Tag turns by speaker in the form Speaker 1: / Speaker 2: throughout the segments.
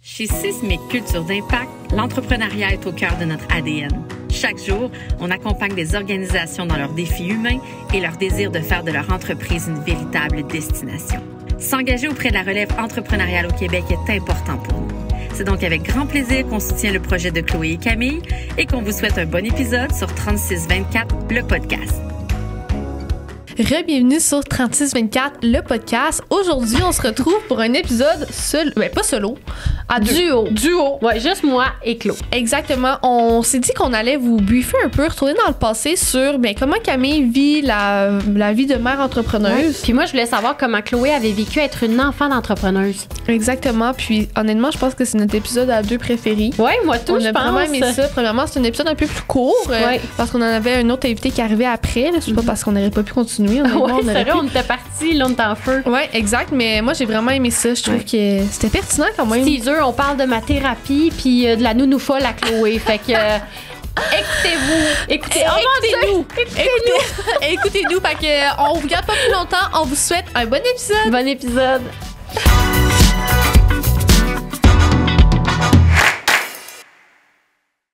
Speaker 1: Chez Sismic Culture d'Impact, l'entrepreneuriat est au cœur de notre ADN. Chaque jour, on accompagne des organisations dans leurs défis humains et leur désir de faire de leur entreprise une véritable destination. S'engager auprès de la relève entrepreneuriale au Québec est important pour nous. C'est donc avec grand plaisir qu'on soutient le projet de Chloé et Camille et qu'on vous souhaite un bon épisode sur 3624, le podcast.
Speaker 2: Re-bienvenue sur 3624, le podcast. Aujourd'hui, on se retrouve pour un épisode pas solo, à duo.
Speaker 3: Ouais, juste moi et Claude.
Speaker 2: Exactement. On s'est dit qu'on allait vous briefer un peu, retourner dans le passé sur comment Camille vit la vie de mère entrepreneuse.
Speaker 3: Ouais. Puis moi, je voulais savoir comment Chloé avait vécu être une enfant d'entrepreneuse.
Speaker 2: Exactement. Puis honnêtement, je pense que c'est notre épisode à deux préféré.
Speaker 3: Ouais, moi tout, je pense.
Speaker 2: On a vraiment aimé ça. Premièrement, c'est un épisode un peu plus court parce qu'on en avait un autre invité qui arrivait après. Là. C'est pas parce qu'on n'aurait pas pu continuer.
Speaker 3: Ouais, c'est vrai, on était partis, là, on était en feu.
Speaker 2: Ouais, exact, mais moi, j'ai vraiment aimé ça. Je trouve que c'était pertinent quand même.
Speaker 3: Teaser, on parle de ma thérapie puis de la nounou folle à Chloé. Fait que... Écoutez-nous.
Speaker 2: Écoutez-nous, fait que on vous garde pas plus longtemps. On vous souhaite un bon épisode.
Speaker 3: Bon épisode.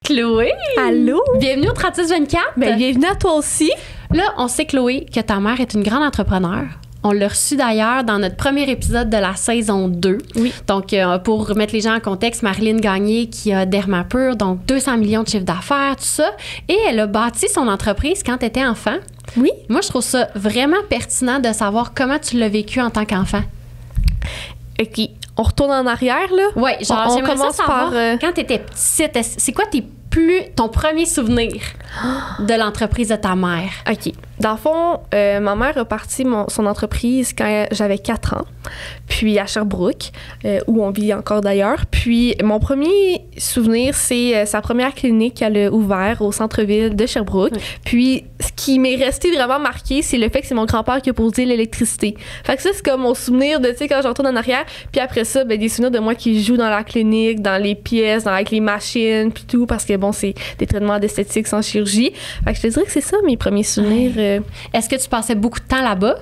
Speaker 3: Chloé!
Speaker 2: Allô?
Speaker 3: Bienvenue au 3624.
Speaker 2: Bienvenue à toi aussi.
Speaker 3: Là, on sait, Chloé, que ta mère est une grande entrepreneure. On l'a reçu d'ailleurs dans notre premier épisode de la saison 2.
Speaker 2: Oui.
Speaker 3: Donc, pour remettre les gens en contexte, Marilyn Gagné qui a Dermapur, donc 200 millions de chiffre d'affaires, tout ça. Et elle a bâti son entreprise quand tu étais enfant.
Speaker 2: Oui.
Speaker 3: Moi, je trouve ça vraiment pertinent de savoir comment tu l'as vécu en tant qu'enfant.
Speaker 2: OK. On retourne en arrière, là?
Speaker 3: Oui, genre,
Speaker 2: on
Speaker 3: j'aimerais
Speaker 2: commence
Speaker 3: ça savoir,
Speaker 2: par...
Speaker 3: quand tu étais petite, c'est quoi ton premier souvenir de l'entreprise de ta mère?
Speaker 2: OK. Dans le fond, ma mère a parti son entreprise quand j'avais 4 ans, puis à Sherbrooke, où on vit encore d'ailleurs. Puis mon premier souvenir, c'est sa première clinique qu'elle a ouverte au centre-ville de Sherbrooke. Oui. Puis ce qui m'est resté vraiment marqué, c'est le fait que c'est mon grand-père qui a posé l'électricité. Fait que ça, c'est comme mon souvenir de, tu sais, quand je retourne en arrière. Puis après ça, des souvenirs de moi qui joue dans la clinique, dans les pièces, avec les machines, puis tout, parce que bon, c'est des traitements d'esthétique sans chirurgie. Fait que je te dirais que c'est ça, mes premiers souvenirs.
Speaker 3: Est-ce que tu passais beaucoup de temps là-bas?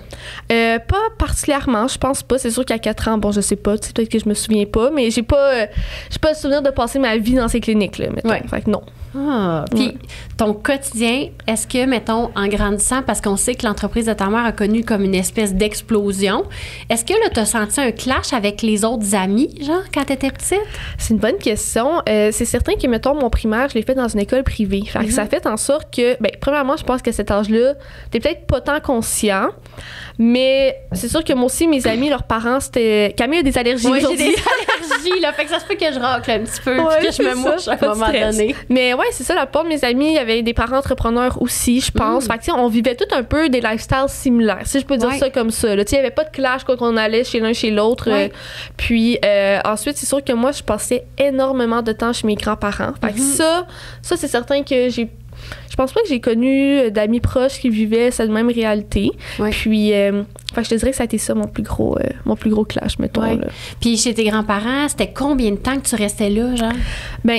Speaker 2: Pas particulièrement, je pense pas. C'est sûr qu'à 4 ans, bon, je sais pas, peut-être que je me souviens pas, mais j'ai pas le souvenir de passer ma vie dans ces cliniques-là, mettons. Ouais. Fait que non.
Speaker 3: Ah, puis ton quotidien, est-ce que, mettons, en grandissant, parce qu'on sait que l'entreprise de ta mère a connu comme une espèce d'explosion, est-ce que là, t'as senti un clash avec les autres amis, genre, quand t'étais petite?
Speaker 2: C'est une bonne question. C'est certain que, mettons, mon primaire, je l'ai fait dans une école privée. Fait que ça fait en sorte que, premièrement, je pense qu'à cet âge-là, t'es peut-être pas tant conscient, mais c'est sûr que moi aussi, mes amis, leurs parents, c'était... Camille a des allergies aujourd'hui.
Speaker 3: J'ai des allergies, là, fait que ça se peut que je racle un petit peu, puis que je me mouche à un moment donné.
Speaker 2: Mais ouais, c'est ça, la plupart de mes amis, il y avait des parents entrepreneurs aussi, je pense. Fait que, on vivait tout un peu des lifestyles similaires, si je peux dire ça comme ça. Il n'y avait pas de clash quand on allait chez l'un chez l'autre. Puis ensuite, c'est sûr que moi, je passais énormément de temps chez mes grands-parents. Fait que ça, c'est certain que je pense pas que j'ai connu d'amis proches qui vivaient cette même réalité. Ouais. Puis, je te dirais que ça a été ça mon plus gros clash, mettons.
Speaker 3: Ouais.
Speaker 2: Là.
Speaker 3: Puis chez tes grands-parents, c'était combien de temps que tu restais là, genre?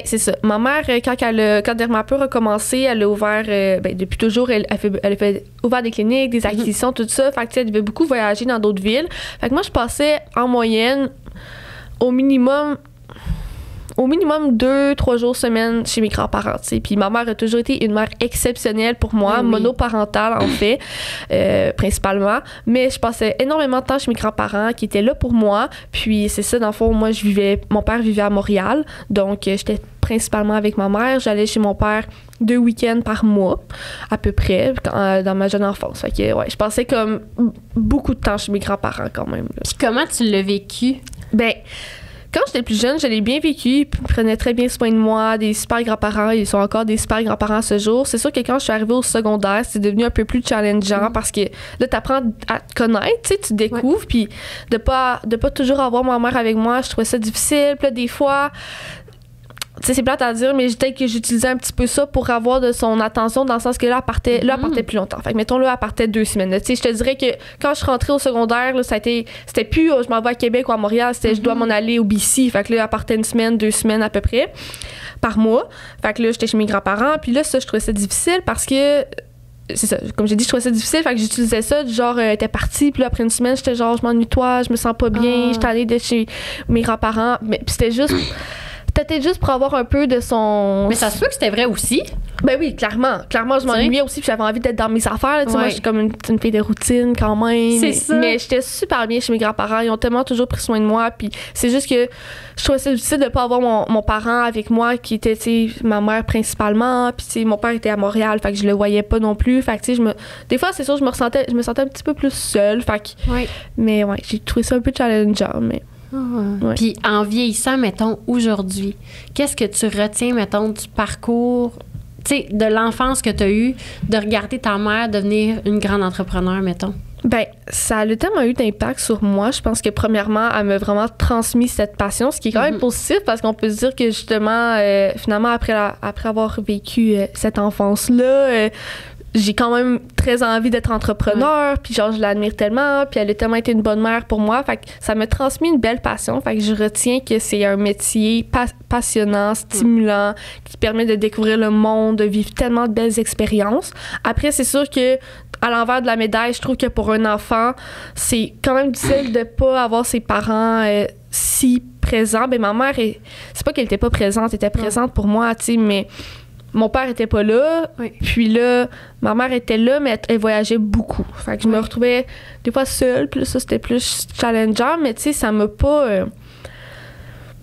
Speaker 2: C'est ça. Ma mère, quand Dermapur a commencé, elle a ouvert, depuis toujours, elle a fait ouvert des cliniques, des acquisitions, tout ça. Fait que, elle devait beaucoup voyager dans d'autres villes. Fait que moi, je passais en moyenne au minimum 2-3 jours semaine chez mes grands-parents, tu sais. Puis ma mère a toujours été une mère exceptionnelle pour moi, monoparentale en fait, principalement. Mais je passais énormément de temps chez mes grands-parents qui étaient là pour moi. Puis c'est ça, dans le fond, mon père vivait à Montréal, donc j'étais principalement avec ma mère. J'allais chez mon père 2 week-ends par mois, à peu près, dans ma jeune enfance. Fait que, je passais comme beaucoup de temps chez mes grands-parents quand même. Là.
Speaker 3: Puis comment tu l'as vécu?
Speaker 2: Quand j'étais plus jeune, je l'ai bien vécu. Ils prenaient très bien soin de moi, des super grands-parents. Ils sont encore des super grands-parents à ce jour. C'est sûr que quand je suis arrivée au secondaire, c'est devenu un peu plus challengeant parce que là, t'apprends à te connaître, tu sais, tu découvres. Puis de pas toujours avoir ma mère avec moi, je trouvais ça difficile. Puis là, des fois... Tu sais, c'est plate à dire, mais peut-être que j'utilisais un petit peu ça pour avoir de son attention, dans le sens que là, elle partait plus longtemps. Fait que, mettons, là, elle partait 2 semaines. Tu sais, je te dirais que quand je suis rentrée au secondaire, là, c'était plus je m'en vais à Québec ou à Montréal, c'était je dois m'en aller au BC. Fait que là, elle partait 1 semaine, 2 semaines à peu près par mois. Fait que là, j'étais chez mes grands-parents. Puis là, ça, je trouvais ça difficile parce que c'est ça, comme j'ai dit, je trouvais ça difficile, fait que j'utilisais ça, du genre, t'es partie, puis là, après une semaine, j'étais genre, je m'ennuie de toi, je me sens pas bien, j'étais allée de chez mes grands-parents, mais puis c'était juste... Peut-être juste pour avoir un peu de son...
Speaker 3: Mais ça se peut que c'était vrai aussi.
Speaker 2: Ben oui, clairement. Clairement, je m'ennuyais aussi, puis j'avais envie d'être dans mes affaires. Là, moi, je suis comme une fille de routine quand même.
Speaker 3: C'est ça.
Speaker 2: Mais j'étais super bien chez mes grands-parents. Ils ont tellement toujours pris soin de moi. Puis c'est juste que je trouvais ça difficile de pas avoir mon parent avec moi, qui était, tu sais, ma mère principalement. Puis, tu sais, mon père était à Montréal, fait que je le voyais pas non plus. Fait que, tu sais, des fois, c'est sûr, je me sentais un petit peu plus seule. Fait que... Mais ouais, j'ai trouvé ça un peu challengeant, mais...
Speaker 3: Ouais. Puis en vieillissant, mettons, aujourd'hui, qu'est-ce que tu retiens, mettons, du parcours, tu sais, de l'enfance que tu as eue, de regarder ta mère devenir une grande entrepreneur, mettons?
Speaker 2: Ben, ça a tellement eu d'impact sur moi. Je pense que, premièrement, elle m'a vraiment transmis cette passion, ce qui est quand même positif parce qu'on peut se dire que, justement, finalement, après avoir vécu cette enfance-là, j'ai quand même très envie d'être entrepreneur, puis genre, je l'admire tellement, puis elle a tellement été une bonne mère pour moi. Fait que ça m'a transmis une belle passion. Fait que je retiens que c'est un métier passionnant, stimulant, qui permet de découvrir le monde, de vivre tellement de belles expériences. Après, c'est sûr que à l'envers de la médaille, je trouve que pour un enfant, c'est quand même difficile de pas avoir ses parents si présents. Ben, ma mère, c'est pas qu'elle était pas présente, elle était présente pour moi, tu sais, mais mon père était pas là, puis là, ma mère était là, mais elle voyageait beaucoup. Fait que je me retrouvais des fois seule, puis là, ça, c'était plus challengeant, mais tu sais, ça m'a pas,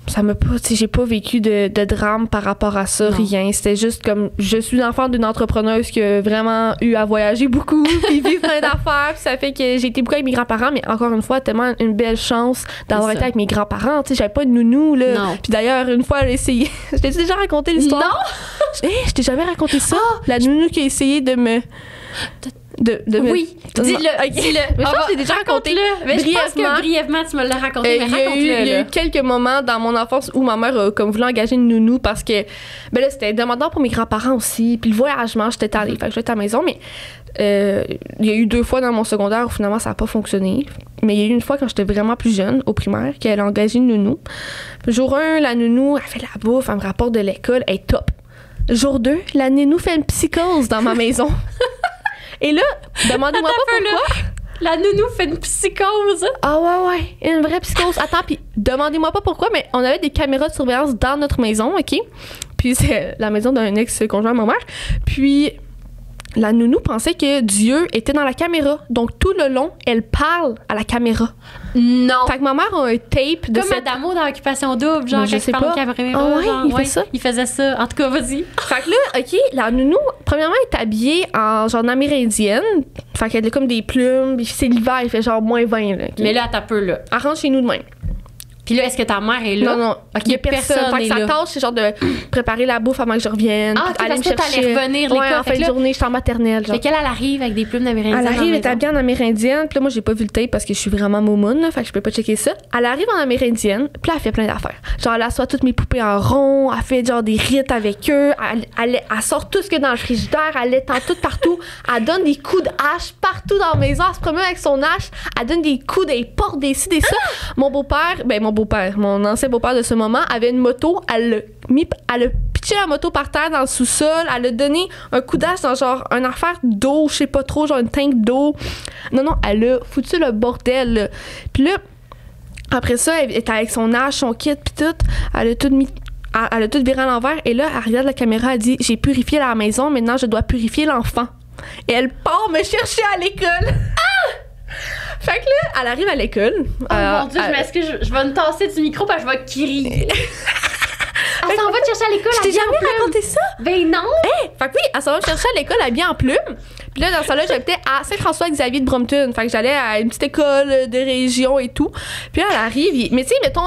Speaker 2: tu sais, j'ai pas vécu de drame par rapport à ça, rien. C'était juste comme, je suis l'enfant d'une entrepreneuse qui a vraiment eu à voyager beaucoup, puis vivre plein d'affaires, puis ça fait que j'ai été beaucoup avec mes grands-parents, mais encore une fois, tellement une belle chance d'avoir été avec mes grands-parents. Tu sais, j'avais pas de nounou, là. Puis d'ailleurs, une fois, elle a essayé. Je t'ai déjà raconté l'histoire? Non! Je t'ai jamais raconté ça. La nounou qui a essayé de me...
Speaker 3: Oui, dis-le.
Speaker 2: Dis-le. Mais je pense que j'ai déjà raconté
Speaker 3: mais je pense que brièvement, tu me l'as raconté, mais raconte-le.
Speaker 2: Il y a eu quelques moments dans mon enfance où ma mère a comme voulu engager une nounou parce que, ben là, c'était demandant pour mes grands-parents aussi. Puis le voyagement, j'étais allée. Fait que j'étais à la maison, mais il y a eu 2 fois dans mon secondaire où finalement ça n'a pas fonctionné. Mais il y a eu une fois quand j'étais vraiment plus jeune, au primaire, qu'elle a engagé une nounou. Puis jour 1, la nounou, elle fait la bouffe, elle me rapporte de l'école, elle est top. Jour 2, la nounou fait une psychose dans ma maison. Et là, demandez-moi pas pourquoi.
Speaker 3: La nounou fait une psychose.
Speaker 2: Ah ouais, une vraie psychose. Attends, puis demandez-moi pas pourquoi, mais on avait des caméras de surveillance dans notre maison, OK? Puis c'est la maison d'un ex-conjoint de ma mère. Puis la nounou pensait que Dieu était dans la caméra. Donc tout le long, elle parle à la caméra.
Speaker 3: Non.
Speaker 2: Fait que ma mère a un tape de
Speaker 3: comme Adamo dans Occupation Double, genre quand il parle à la caméra.
Speaker 2: Ah ouais, genre, il fait ça?
Speaker 3: Il faisait ça. En tout cas, vas-y.
Speaker 2: Fait que là, OK, la nounou, premièrement, elle est habillée en genre amérindienne. Fait qu'elle a comme des plumes. Puis c'est l'hiver, il fait genre -20. Là, okay?
Speaker 3: Mais là, t'as peu, là.
Speaker 2: Elle rentre chez nous demain.
Speaker 3: Puis là, est-ce que ta mère est là?
Speaker 2: Non. Il y a personne. Fait que sa tâche, c'est genre de préparer la bouffe avant que je revienne.
Speaker 3: Ah, okay, parce que t'allais revenir l'école.
Speaker 2: En fin de journée, je suis en maternelle.
Speaker 3: Fait qu'elle arrive avec des plumes d'amérindienne.
Speaker 2: Elle arrive, elle est habillée en amérindienne. Puis là, moi, j'ai pas vu le tape parce que je suis vraiment moumoune. Fait que je peux pas checker ça. Elle arrive en amérindienne. Puis là, elle fait plein d'affaires. Genre, elle assoit toutes mes poupées en rond. Elle fait genre des rites avec eux. Elle sort tout ce qu'il y a dans le frigidaire. Elle étend tout partout. Elle donne des coups de hache partout dans la maison. Elle se promène avec son hache. Elle donne des coups des portes, des ci, des ça. Mon beau-père, mon ancien beau-père de ce moment, avait une moto. Elle a pitché la moto par terre dans le sous-sol. Elle a donné un coup d'âge dans genre une affaire d'eau, je sais pas trop, genre une tank d'eau. Non, elle a foutu le bordel, là. Puis là, après ça, elle était avec son âge, son kit, puis tout. Elle a tout viré à l'envers. Et là, elle regarde la caméra, elle dit « J'ai purifié la maison, maintenant je dois purifier l'enfant. » Et elle part me chercher à l'école. Fait que là, elle arrive à l'école.
Speaker 3: Oh mon Dieu, je m'excuse, je vais me tasser du micro parce que je vais crier. Elle s'en va te chercher à l'école.
Speaker 2: Je t'ai jamais raconté ça?
Speaker 3: Ben non!
Speaker 2: Fait que oui, elle s'en va me chercher à l'école habillée en plume. Puis là, dans ça là, j'habitais à Saint-François-Xavier de Brompton. Fait que j'allais à une petite école de région et tout. Puis là, elle arrive. Mais tu sais, mettons,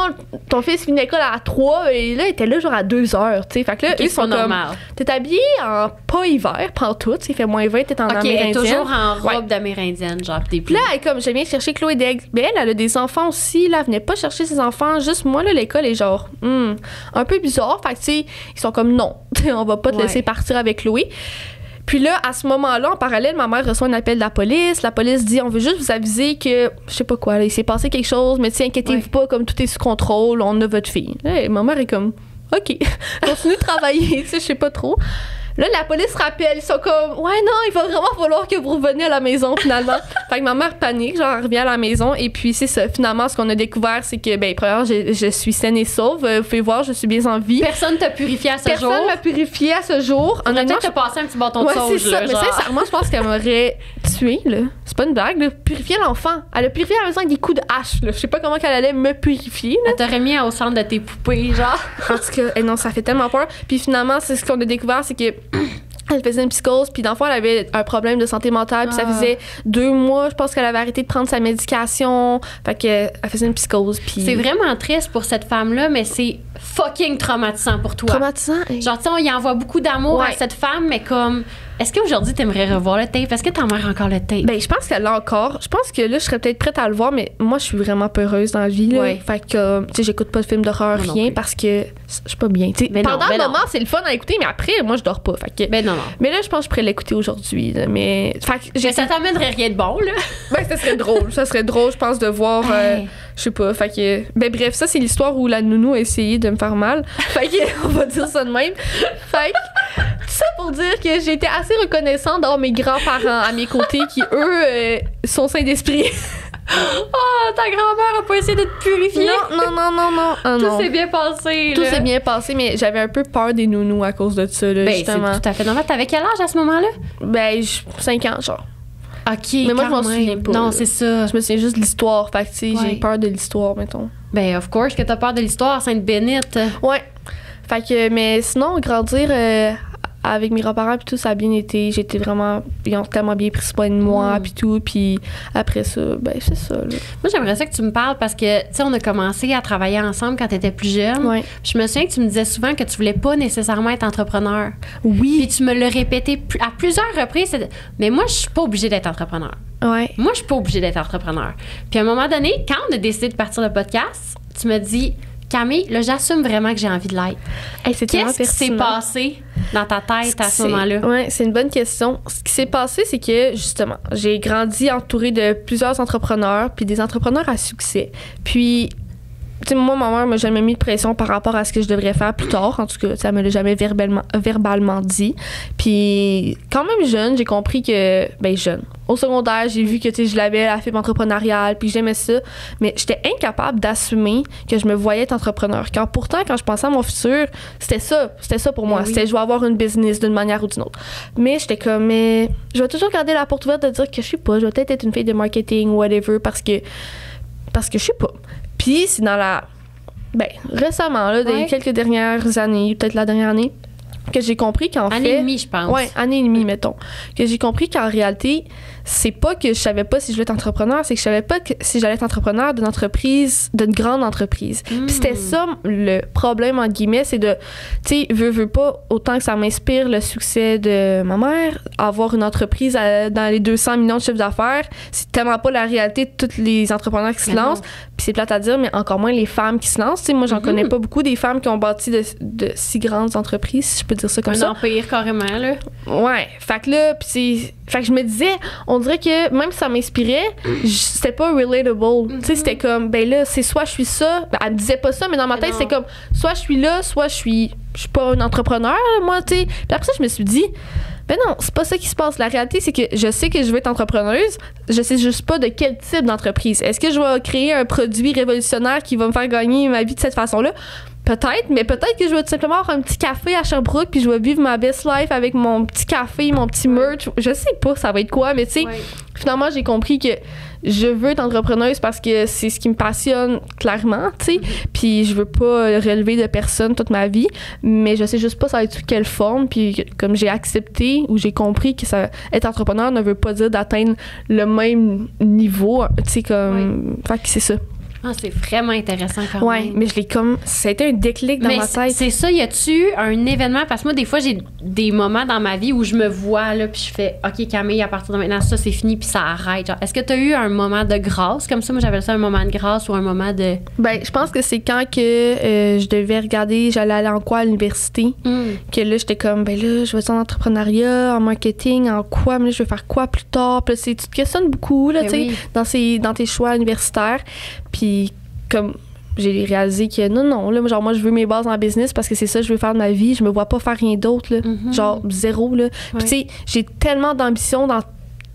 Speaker 2: ton fils finit l'école à 3 et là, il était là genre à 2 heures. Tu sais, fait que là,
Speaker 3: okay,
Speaker 2: ils sont
Speaker 3: normal.
Speaker 2: T'es habillée en pas hiver, pantoute. Il fait -20, t'es en amérindienne.
Speaker 3: Elle est toujours en robe d'amérindienne, genre des
Speaker 2: plumes. Puis là, elle est comme, je viens chercher Chloé d'Aigle. Mais elle a des enfants aussi. Là, elle venait pas chercher ses enfants. Juste moi, là, l'école est genre, un peu bizarre. Fait que tu sais, ils sont comme non, on va pas te laisser partir avec Chloé. Puis là, à ce moment-là, en parallèle, ma mère reçoit un appel de la police. La police dit, on veut juste vous aviser que, je sais pas quoi, là, il s'est passé quelque chose, mais inquiétez-vous pas, comme tout est sous contrôle, on a votre fille. Là, ma mère est comme, OK, continue de travailler, tu sais, je sais pas trop. Là, la police rappelle. Ils sont comme, ouais, non, il va vraiment falloir que vous reveniez à la maison, finalement. Fait que ma mère panique, genre, elle revient à la maison. Et puis, c'est ça. Finalement, ce qu'on a découvert, c'est que, ben, premièrement, je suis saine et sauve. Vous pouvez voir, je suis bien en vie.
Speaker 3: Personne t'a purifié à ce jour.
Speaker 2: Personne m'a purifié à ce jour.
Speaker 3: On a peut-être passé un petit bâton de sauge,
Speaker 2: c'est ça.
Speaker 3: là,
Speaker 2: Mais
Speaker 3: genre.
Speaker 2: sincèrement, je pense qu'elle m'aurait tué, là. C'est pas une blague, là. Purifier l'enfant. Elle a purifié à la maison avec des coups de hache, là. Je sais pas comment qu'elle allait me purifier, là.
Speaker 3: Elle t'aurait mis au centre de tes poupées, genre.
Speaker 2: En tout cas, non, ça fait tellement peur. Puis finalement, c'est ce qu'on a découvert, c'est que elle faisait une psychose, puis dans le fond, elle avait un problème de santé mentale, puis ça faisait 2 mois, je pense qu'elle avait arrêté de prendre sa médication. Fait qu'elle faisait une psychose, puis...
Speaker 3: C'est vraiment triste pour cette femme-là, mais c'est fucking traumatisant pour toi.
Speaker 2: Traumatisant?
Speaker 3: Genre, tu sais, on y envoie beaucoup d'amour à cette femme, mais comme... Est-ce qu'aujourd'hui, t'aimerais revoir le tape? Est-ce que ta mère a encore le tape?
Speaker 2: Ben, je pense qu'elle l'a encore. Je pense que là, je serais peut-être prête à le voir, mais moi, je suis vraiment peureuse dans la vie, là.
Speaker 3: Ouais.
Speaker 2: Fait que, tu sais, j'écoute pas de films d'horreur,
Speaker 3: Moi non
Speaker 2: rien,
Speaker 3: plus.
Speaker 2: parce que je suis pas bien. Tu sais,
Speaker 3: Ben non,
Speaker 2: pendant
Speaker 3: ben
Speaker 2: le
Speaker 3: non.
Speaker 2: moment, c'est le fun à écouter, mais après, moi, je dors pas. Fait que...
Speaker 3: Ben non.
Speaker 2: Mais là, je pense que je pourrais l'écouter aujourd'hui, là, mais... Fait que
Speaker 3: Mais ça t'amènerait rien de bon, là.
Speaker 2: Ben, ça serait drôle. Ça serait drôle, je pense, de voir...
Speaker 3: Hey.
Speaker 2: Je sais pas. Fait que... Ben, bref, ça, c'est l'histoire où la nounou a essayé de me faire mal. Fait que, on va dire ça de même. Fait que... Tout ça pour dire que j'ai été assez reconnaissante d'avoir mes grands-parents à mes côtés qui, eux, sont sains d'esprit.
Speaker 3: Oh, ta grand-mère a pas essayé de te purifier.
Speaker 2: Non. Ah,
Speaker 3: Tout
Speaker 2: non.
Speaker 3: s'est bien passé,
Speaker 2: Tout
Speaker 3: là.
Speaker 2: s'est bien passé, mais j'avais un peu peur des nounous à cause de ça, là,
Speaker 3: Ben,
Speaker 2: justement.
Speaker 3: c'est tout à fait normal. T'avais quel âge à ce moment-là?
Speaker 2: Ben, 5 ans, genre.
Speaker 3: OK,
Speaker 2: Mais moi, je m'en
Speaker 3: quand même.
Speaker 2: souviens pas,
Speaker 3: Non,
Speaker 2: là.
Speaker 3: c'est ça.
Speaker 2: Je me souviens juste de l'histoire. Fait que, tu sais,
Speaker 3: Ouais.
Speaker 2: j'ai peur de l'histoire, mettons.
Speaker 3: Ben, of course que t'as peur de l'histoire, Sainte-Bénite.
Speaker 2: Ouais. Fait que, mais sinon, grandir avec mes grands-parents puis tout, ça a bien été. J'étais vraiment... Ils ont tellement bien pris soin de moi puis tout. Puis après ça, ben c'est ça, là.
Speaker 3: Moi, j'aimerais ça que tu me parles parce que, tu sais, on a commencé à travailler ensemble quand t'étais plus jeune.
Speaker 2: Ouais.
Speaker 3: Je me souviens que tu me disais souvent que tu voulais pas nécessairement être entrepreneur.
Speaker 2: Oui.
Speaker 3: Puis tu me le répétais à plusieurs reprises. Mais moi, je suis pas obligée d'être entrepreneur.
Speaker 2: Ouais.
Speaker 3: Moi, je suis pas obligée d'être entrepreneur. Puis à un moment donné, quand on a décidé de partir le podcast, tu me dis... Camille, là, j'assume vraiment que j'ai envie de l'être.
Speaker 2: Hey, c'est tellement
Speaker 3: Qu'est-ce qui s'est
Speaker 2: pertinent.
Speaker 3: passé dans ta tête à ce moment-là?
Speaker 2: Ouais, c'est une bonne question. Ce qui s'est passé, c'est que, justement, j'ai grandi entourée de plusieurs entrepreneurs, puis des entrepreneurs à succès. Puis, tu sais, moi, ma mère m'a jamais mis de pression par rapport à ce que je devrais faire plus tard. En tout cas, ça me l'a jamais verbalement dit. Puis, quand même jeune, j'ai compris que, ben jeune. Au secondaire, j'ai vu que, tu sais, je l'avais la fibre entrepreneuriale, puis j'aimais ça. Mais j'étais incapable d'assumer que je me voyais être entrepreneur. Pourtant, quand je pensais à mon futur, c'était ça pour moi.
Speaker 3: Oui.
Speaker 2: C'était, je vais avoir une business d'une manière ou d'une autre. Mais j'étais comme, mais je vais toujours garder la porte ouverte de dire que je sais pas, je vais peut-être être une fille de marketing ou whatever, parce que je sais pas. Puis c'est dans récemment, là, des quelques dernières années, peut-être la dernière année, que j'ai compris qu'en fait...
Speaker 3: Année et demie, je pense.
Speaker 2: Ouais, année et demie, mettons. Que j'ai compris qu'en réalité, c'est pas que je savais pas si je voulais être entrepreneur, c'est que je savais pas si j'allais être entrepreneur d'une entreprise, d'une grande entreprise. Puis c'était ça le problème, entre guillemets, c'est de, tu sais, veux pas, autant que ça m'inspire le succès de ma mère, avoir une entreprise dans les 200 millions de chiffres d'affaires, c'est tellement pas la réalité de tous les entrepreneurs qui se lancent. Puis c'est plate à dire, mais encore moins les femmes qui se lancent. Tu sais, moi, j'en connais pas beaucoup des femmes qui ont bâti de si grandes entreprises, si je peux dire ça comme ça.
Speaker 3: Un empire, carrément, là.
Speaker 2: Ouais. Fait que là, fait que je me disais, on dirait que même si ça m'inspirait, c'était pas relatable. Tu sais, c'était comme, ben là, c'est soit je suis ça. Ben, elle me disait pas ça, mais dans ma tête, c'est comme, soit je suis là, soit je suis pas un entrepreneur, moi, tu sais. Puis après ça, je me suis dit, ben non, c'est pas ça qui se passe. La réalité, c'est que je sais que je veux être entrepreneuse, je sais juste pas de quel type d'entreprise. Est-ce que je vais créer un produit révolutionnaire qui va me faire gagner ma vie de cette façon-là? Peut-être, mais peut-être que je vais tout simplement avoir un petit café à Sherbrooke puis je vais vivre ma best life avec mon petit café, mon petit merch. Je sais pas ça va être quoi, mais tu sais, finalement, j'ai compris que je veux être entrepreneuse parce que c'est ce qui me passionne clairement, tu sais. Puis je veux pas relever de personne toute ma vie, mais je sais juste pas ça va être sous quelle forme. Puis comme j'ai accepté ou j'ai compris que être entrepreneur ne veut pas dire d'atteindre le même niveau, tu sais, comme... Fait que c'est ça.
Speaker 3: Ah, c'est vraiment intéressant quand
Speaker 2: Ouais,
Speaker 3: même.
Speaker 2: mais je l'ai comme... Ça a été un déclic dans ma tête.
Speaker 3: C'est ça, y a-tu un événement? Parce que moi, des fois, j'ai des moments dans ma vie où je me vois, là, puis je fais, OK, Camille, à partir de maintenant, ça, c'est fini, puis ça arrête. Genre, est-ce que tu as eu un moment de grâce comme ça? Moi, j'appelle ça un moment de grâce ou un moment de...
Speaker 2: Ben, je pense que c'est quand que je devais regarder, j'allais aller en quoi à l'université, que là, j'étais comme, ben là, je vais être en entrepreneuriat, en marketing, en quoi, mais là, je vais faire quoi plus tard? Puis là, tu te questionnes beaucoup, là,
Speaker 3: Ben
Speaker 2: tu sais,
Speaker 3: oui.
Speaker 2: dans tes choix universitaires. Puis, comme, j'ai réalisé que non, là, genre, moi, je veux mes bases en business parce que c'est ça que je veux faire de ma vie. Je me vois pas faire rien d'autre, là. Genre, zéro, là. Puis, tu sais, j'ai tellement d'ambition dans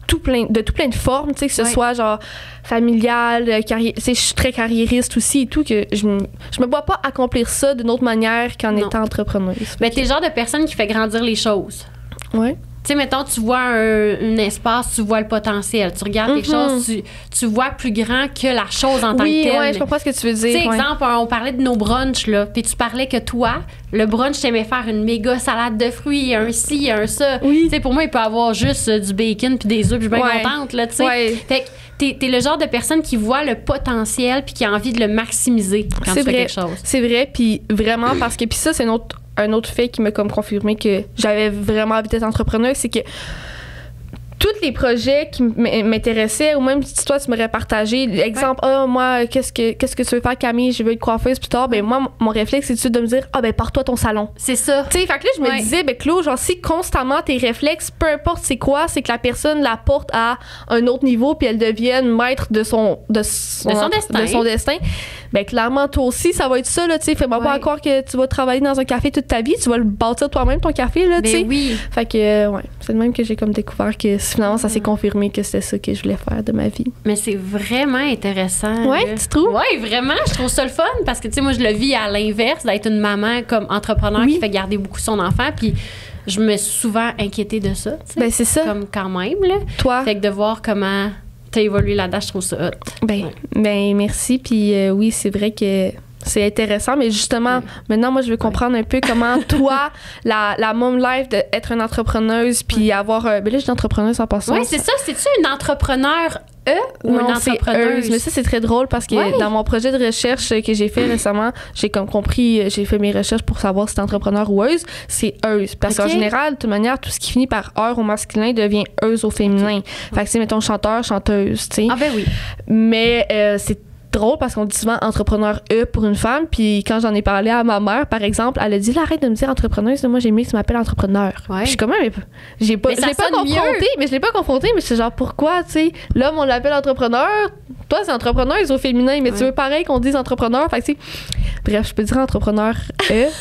Speaker 2: tout plein de formes, tu sais, que ce soit, genre, familial, tu sais, je suis très carriériste aussi et tout, que je me vois pas accomplir ça d'une autre manière qu'en étant entrepreneuse.
Speaker 3: Mais t'es le genre de personne qui fait grandir les choses.
Speaker 2: Ouais.
Speaker 3: Tu sais, mettons, tu vois un espace, tu vois le potentiel. Tu regardes quelque chose, tu vois plus grand que la chose en tant que telle.
Speaker 2: Oui, je comprends ce que tu veux dire.
Speaker 3: Tu sais, exemple, on parlait de nos brunchs, là, puis tu parlais que toi, le brunch, t'aimais faire une méga salade de fruits, un ci, un ça.
Speaker 2: Oui.
Speaker 3: Tu sais, pour moi, il peut avoir juste du bacon puis des œufs, puis je suis bien contente, là, tu sais.
Speaker 2: Ouais.
Speaker 3: Fait que t'es le genre de personne qui voit le potentiel puis qui a envie de le maximiser quand tu fais quelque chose.
Speaker 2: C'est vrai, puis vraiment, parce que, puis ça, c'est un autre fait qui m'a comme confirmé que j'avais vraiment envie d'être entrepreneur, c'est que tous les projets qui m'intéressaient, ou même si toi tu m'aurais partagé, exemple, moi, qu'est-ce que tu veux faire, Camille, je veux être coiffeuse plus tard, ben moi, mon réflexe, c'est de me dire, ben pars-toi ton salon.
Speaker 3: C'est ça.
Speaker 2: Tu sais, fait que là, je me disais, ben Claude, genre, si constamment tes réflexes, peu importe c'est quoi, c'est que la personne la porte à un autre niveau, puis elle devienne maître de son destin. Ben clairement, toi aussi, ça va être ça, là, tu sais. Fais-moi pas croire que tu vas travailler dans un café toute ta vie, tu vas le bâtir toi-même, ton café, là, tu sais.
Speaker 3: Oui.
Speaker 2: Fait que, c'est de même que j'ai comme découvert que finalement, ça s'est confirmé que c'était ça que je voulais faire de ma vie.
Speaker 3: Mais c'est vraiment intéressant.
Speaker 2: Ouais, tu trouves?
Speaker 3: Ouais, vraiment. Je trouve ça le fun parce que, tu sais, moi, je le vis à l'inverse, d'être une maman comme entrepreneur qui fait garder beaucoup son enfant. Puis je me suis souvent inquiétée de ça, tu sais.
Speaker 2: Ben, c'est ça.
Speaker 3: Comme quand même, là.
Speaker 2: Toi?
Speaker 3: Fait que de voir comment t'as évolué là-dedans, je trouve ça hot.
Speaker 2: Ben, merci. Puis oui, c'est vrai que c'est intéressant, mais justement, maintenant, moi, je veux comprendre un peu comment toi, la mom life d'être une entrepreneuse, puis avoir... ben là, je suis entrepreneuse en passant.
Speaker 3: Oui, c'est ça. C'est-tu une entrepreneur ou
Speaker 2: non,
Speaker 3: une entrepreneuse?
Speaker 2: Mais ça, c'est très drôle parce que dans mon projet de recherche que j'ai fait récemment, j'ai comme compris, j'ai fait mes recherches pour savoir si c'est entrepreneur ou euse. C'est euse. Parce qu'en général, de toute manière, tout ce qui finit par heure au masculin devient euse au féminin. Fait que c'est, mettons, chanteur, chanteuse, tu sais.
Speaker 3: Ah ben oui.
Speaker 2: Mais c'est drôle parce qu'on dit souvent entrepreneur pour une femme, puis quand j'en ai parlé à ma mère, par exemple, elle a dit, là, arrête de me dire entrepreneuse, moi j'ai aimé que tu m'appelles entrepreneur.
Speaker 3: Ouais.
Speaker 2: Je suis quand même, je l'ai pas confronté, mais c'est genre pourquoi, tu sais, l'homme on l'appelle entrepreneur, toi c'est entrepreneuse au féminin, mais tu veux pareil qu'on dise entrepreneur, fait que tu sais, bref, je peux dire entrepreneur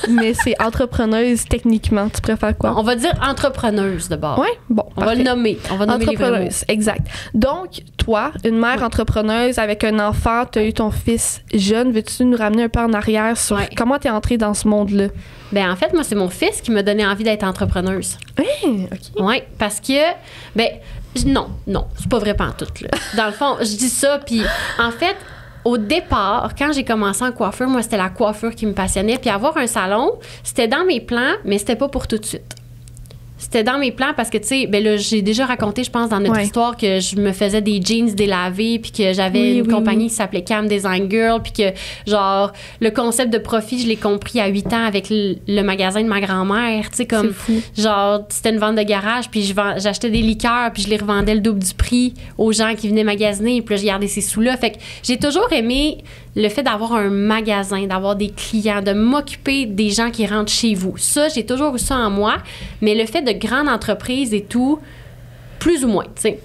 Speaker 2: mais c'est entrepreneuse techniquement. Tu préfères quoi?
Speaker 3: On va dire entrepreneuse de bord.
Speaker 2: Oui, bon.
Speaker 3: On va le nommer. On va nommer les vrais mots.
Speaker 2: Exact. Donc, toi, une mère entrepreneuse avec un enfant, tu as eu ton fils jeune. Veux-tu nous ramener un peu en arrière sur comment tu es entrée dans ce monde-là?
Speaker 3: Ben en fait, moi, c'est mon fils qui m'a donné envie d'être entrepreneuse.
Speaker 2: Oui, OK.
Speaker 3: Oui, parce que, non, c'est pas vrai pantoute, là. Dans le fond, je dis ça, puis en fait, au départ, quand j'ai commencé en coiffure, moi, c'était la coiffure qui me passionnait. Puis avoir un salon, c'était dans mes plans, mais c'était pas pour tout de suite. C'était dans mes plans parce que, tu sais, ben là, j'ai déjà raconté, je pense, dans notre histoire que je me faisais des jeans délavés puis que j'avais une compagnie qui s'appelait Cam Design Girl puis que, genre, le concept de profit, je l'ai compris à 8 ans avec le magasin de ma grand-mère, tu sais, comme, genre, c'était une vente de garage puis j'achetais des liqueurs puis je les revendais le double du prix aux gens qui venaient magasiner puis là, je gardais ces sous-là. Fait que j'ai toujours aimé le fait d'avoir un magasin, d'avoir des clients, de m'occuper des gens qui rentrent chez vous. Ça, j'ai toujours eu ça en moi, mais le fait de grande entreprise et tout, plus ou moins, tu sais.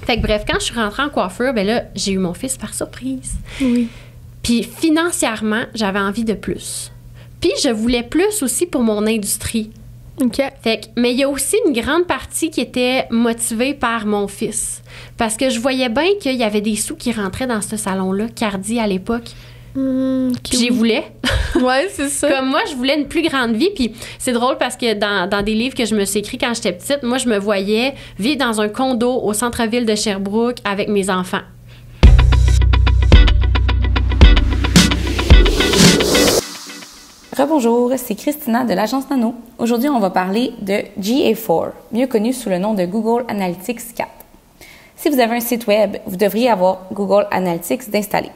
Speaker 3: Fait que bref, quand je suis rentrée en coiffure, ben là, j'ai eu mon fils par surprise.
Speaker 2: Oui.
Speaker 3: Puis financièrement, j'avais envie de plus. Puis je voulais plus aussi pour mon industrie.
Speaker 2: OK.
Speaker 3: Fait que, mais il y a aussi une grande partie qui était motivée par mon fils. Parce que je voyais bien qu'il y avait des sous qui rentraient dans ce salon-là, Cardi à l'époque. Puis j'y voulais.
Speaker 2: Ouais, c'est ça.
Speaker 3: Comme moi, je voulais une plus grande vie. Puis c'est drôle parce que dans des livres que je me suis écrits quand j'étais petite, moi, je me voyais vivre dans un condo au centre-ville de Sherbrooke avec mes enfants.
Speaker 4: Rebonjour, c'est Christina de l'agence Nano. Aujourd'hui, on va parler de GA4, mieux connu sous le nom de Google Analytics 4. Si vous avez un site web, vous devriez avoir Google Analytics d'installer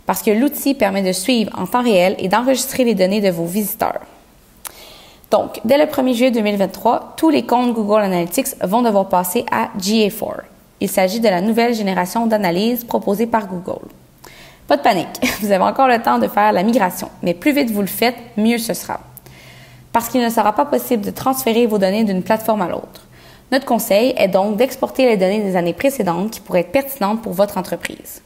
Speaker 4: parce que l'outil permet de suivre en temps réel et d'enregistrer les données de vos visiteurs. Donc, dès le 1er juillet 2023, tous les comptes Google Analytics vont devoir passer à GA4. Il s'agit de la nouvelle génération d'analyse proposée par Google. Pas de panique, vous avez encore le temps de faire la migration, mais plus vite vous le faites, mieux ce sera. Parce qu'il ne sera pas possible de transférer vos données d'une plateforme à l'autre. Notre conseil est donc d'exporter les données des années précédentes qui pourraient être pertinentes pour votre entreprise.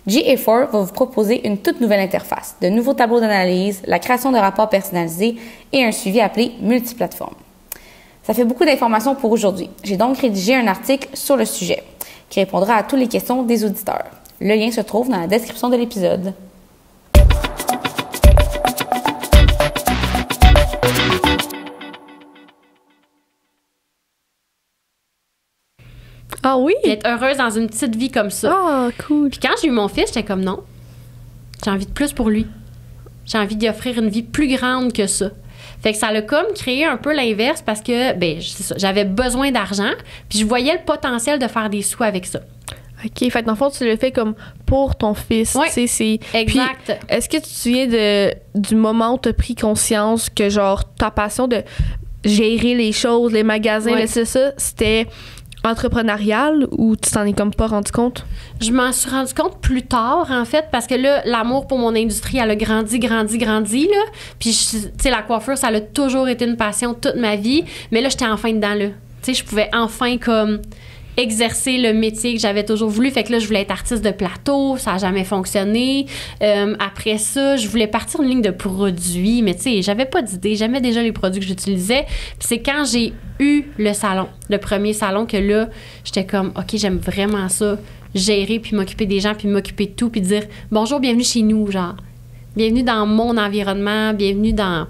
Speaker 4: GA4 va vous proposer une toute nouvelle interface, de nouveaux tableaux d'analyse, la création de rapports personnalisés et un suivi appelé multiplateforme. Ça fait beaucoup d'informations pour aujourd'hui. J'ai donc rédigé un article sur le sujet qui répondra à toutes les questions des auditeurs. Le lien se trouve dans la description de l'épisode.
Speaker 2: Ah oui?
Speaker 3: Puis être heureuse dans une petite vie comme ça.
Speaker 2: Ah, cool.
Speaker 3: Puis quand j'ai eu mon fils, j'étais comme non. J'ai envie de plus pour lui. J'ai envie d'y offrir une vie plus grande que ça. Fait que ça l'a comme créé un peu l'inverse parce que, c'est ça, j'avais besoin d'argent, puis je voyais le potentiel de faire des sous avec ça.
Speaker 2: OK. Fait que dans le fond, tu le fais comme pour ton fils.
Speaker 3: Oui, exact.
Speaker 2: Puis, est-ce que tu te souviens du moment où tu as pris conscience que, genre, ta passion de gérer les choses, les magasins, ça, c'était entrepreneurial ou tu t'en es comme pas rendu compte?
Speaker 3: Je m'en suis rendu compte plus tard, en fait, parce que là, l'amour pour mon industrie, elle a grandi, là. Puis, tu sais, la coiffure, ça a toujours été une passion toute ma vie. Mais là, j'étais enfin dedans, là. Tu sais, je pouvais enfin, comme, exercer le métier que j'avais toujours voulu. Fait que là, je voulais être artiste de plateau. Ça n'a jamais fonctionné. Après ça, je voulais partir une ligne de produits. Mais tu sais, j'avais pas d'idée. J'aimais déjà les produits que j'utilisais. Puis c'est quand j'ai eu le salon, le premier salon, que là, j'étais comme, OK, j'aime vraiment ça. Gérer, puis m'occuper des gens, puis m'occuper de tout, puis dire bonjour, bienvenue chez nous, genre. Bienvenue dans mon environnement, bienvenue dans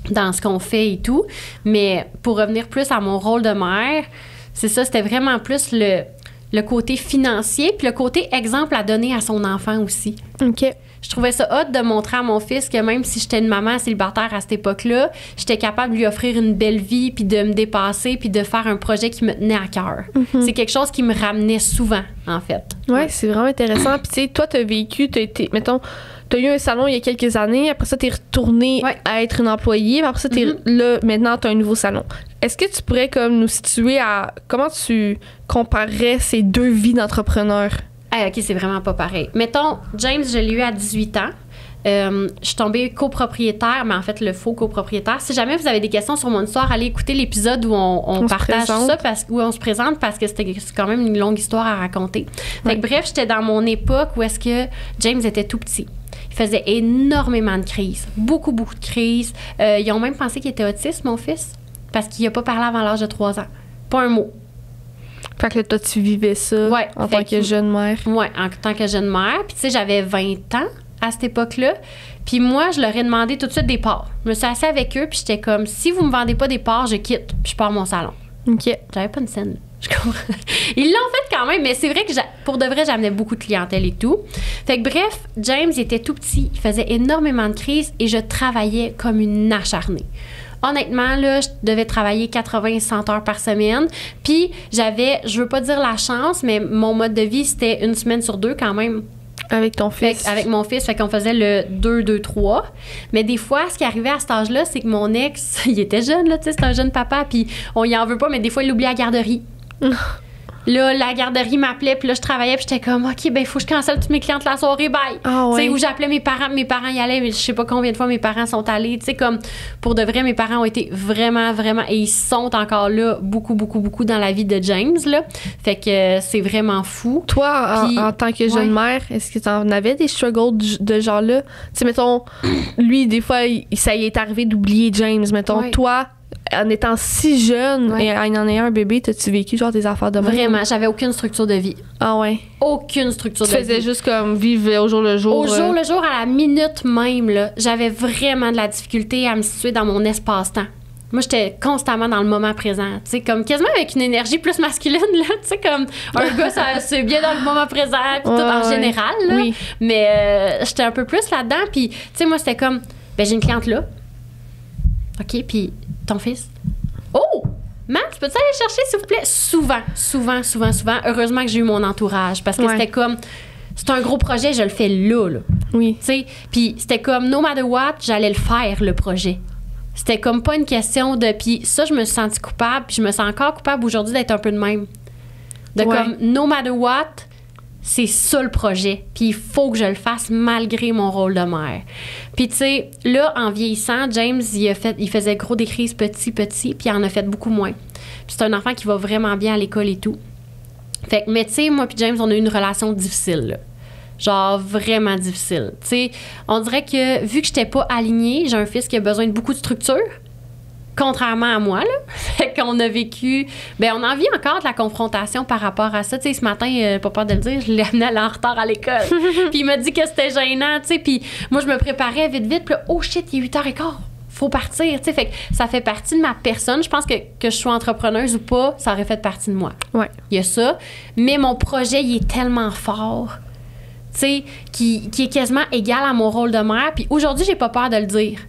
Speaker 3: ce qu'on fait et tout. Mais pour revenir plus à mon rôle de mère, c'est ça, c'était vraiment plus le côté financier, puis le côté exemple à donner à son enfant aussi.
Speaker 2: OK.
Speaker 3: Je trouvais ça hot de montrer à mon fils que même si j'étais une maman célibataire à cette époque-là, j'étais capable de lui offrir une belle vie, puis de me dépasser, puis de faire un projet qui me tenait à cœur. Mm-hmm. C'est quelque chose qui me ramenait souvent, en fait.
Speaker 2: Ouais, c'est vraiment intéressant. Puis tu sais, toi, t'as vécu, t'as eu un salon il y a quelques années, après ça, t'es retournée à être une employée, puis après ça, là, maintenant, t'as un nouveau salon. Est-ce que tu pourrais comme nous situer à comment tu comparerais ces deux vies d'entrepreneur?
Speaker 3: OK, c'est vraiment pas pareil. Mettons, James, je l'ai eu à 18 ans. Je suis tombée copropriétaire, mais en fait, le faux copropriétaire. Si jamais vous avez des questions sur mon histoire, allez écouter l'épisode où on partage ça, où on se présente, parce que c'est quand même une longue histoire à raconter. Fait que, bref, j'étais dans mon époque où est-ce que James était tout petit. Il faisait énormément de crises. Beaucoup, beaucoup de crises. Ils ont même pensé qu'il était autiste, mon fils, parce qu'il n'a pas parlé avant l'âge de 3 ans. Pas un mot.
Speaker 2: Fait que là, toi, tu vivais ça en tant que jeune mère.
Speaker 3: Oui, en tant que jeune mère. Puis, tu sais, j'avais 20 ans à cette époque-là. Puis moi, je leur ai demandé tout de suite des parts. Je me suis assise avec eux, puis j'étais comme, si vous me vendez pas des parts, je quitte, puis je pars mon salon.
Speaker 2: OK.
Speaker 3: J'avais pas une scène. Je comprends. Ils l'ont fait quand même, mais c'est vrai que pour de vrai, j'amenais beaucoup de clientèle et tout. Fait que bref, James, il était tout petit, il faisait énormément de crises et je travaillais comme une acharnée. Honnêtement, là, je devais travailler 80-100 heures par semaine. Puis j'avais, je veux pas dire la chance, mais mon mode de vie, c'était 1 semaine sur 2 quand même.
Speaker 2: Avec ton fils?
Speaker 3: Avec mon fils, fait qu'on faisait le 2-2-3. Mais des fois, ce qui arrivait à cet âge-là, c'est que mon ex, il était jeune, là, tu sais, c'est un jeune papa, puis on y en veut pas, mais des fois, il oublie la garderie. Là, la garderie m'appelait, puis là, je travaillais, puis j'étais comme, OK, ben il faut que je cancelle toutes mes clientes la soirée, bye.
Speaker 2: Ah, ouais.
Speaker 3: Tu sais, où j'appelais mes parents y allaient, mais je sais pas combien de fois mes parents sont allés. Tu sais, comme, pour de vrai, mes parents ont été vraiment, vraiment, et ils sont encore là, beaucoup, beaucoup, beaucoup dans la vie de James, là. Fait que c'est vraiment fou.
Speaker 2: Toi, en tant que jeune mère, est-ce que t'en avais des struggles de genre-là? Tu sais, mettons, lui, des fois, ça y est arrivé d'oublier James. Mettons, toi, en étant si jeune et en ayant un bébé, t'as-tu vécu genre des affaires de même?
Speaker 3: Vraiment, j'avais aucune structure de vie.
Speaker 2: Ah ouais?
Speaker 3: Aucune structure de vie.
Speaker 2: Tu faisais juste comme vivre au jour le jour?
Speaker 3: Au jour le jour, à la minute même, là, j'avais vraiment de la difficulté à me situer dans mon espace-temps. Moi, j'étais constamment dans le moment présent, tu sais, comme quasiment avec une énergie plus masculine, là, tu sais, comme un gars, c'est bien dans le moment présent, puis tout en général, là. Oui. Mais j'étais un peu plus là-dedans, puis, tu sais, moi, c'était comme, ben j'ai une cliente là. OK, puis ton fils? Oh! Max, peux-tu aller chercher, s'il vous plaît? Souvent. Heureusement que j'ai eu mon entourage, parce que c'était comme, c'est un gros projet, je le fais là.
Speaker 2: Oui.
Speaker 3: Tu sais, puis c'était comme, no matter what, j'allais le faire, le projet. C'était comme pas une question de... Puis ça, je me suis sentie coupable, puis je me sens encore coupable aujourd'hui d'être un peu de même. De comme, no matter what, c'est ça le projet. Puis il faut que je le fasse malgré mon rôle de mère. Puis tu sais, là, en vieillissant, James, il faisait gros des crises petit, puis il en a fait beaucoup moins. Puis c'est un enfant qui va vraiment bien à l'école et tout. Fait que, mais tu sais, moi puis James, on a eu une relation difficile, là. Genre, vraiment difficile. Tu sais, on dirait que vu que j'étais pas alignée, j'ai un fils qui a besoin de beaucoup de structure. Contrairement à moi, là. Fait qu'on a vécu... Ben on en vit encore de la confrontation par rapport à ça. Tu sais, ce matin, pas peur de le dire, je l'ai amené en retard à l'école. Puis il m'a dit que c'était gênant, tu sais. Puis moi, je me préparais vite. Puis là, oh shit, il est 8h15. Faut partir, tu sais. Fait que ça fait partie de ma personne. Je pense que je sois entrepreneuse ou pas, ça aurait fait partie de moi.
Speaker 2: Ouais.
Speaker 3: Il y a ça. Mais mon projet, il est tellement fort, tu sais, qui est quasiment égal à mon rôle de mère. Puis aujourd'hui, j'ai pas peur de le dire.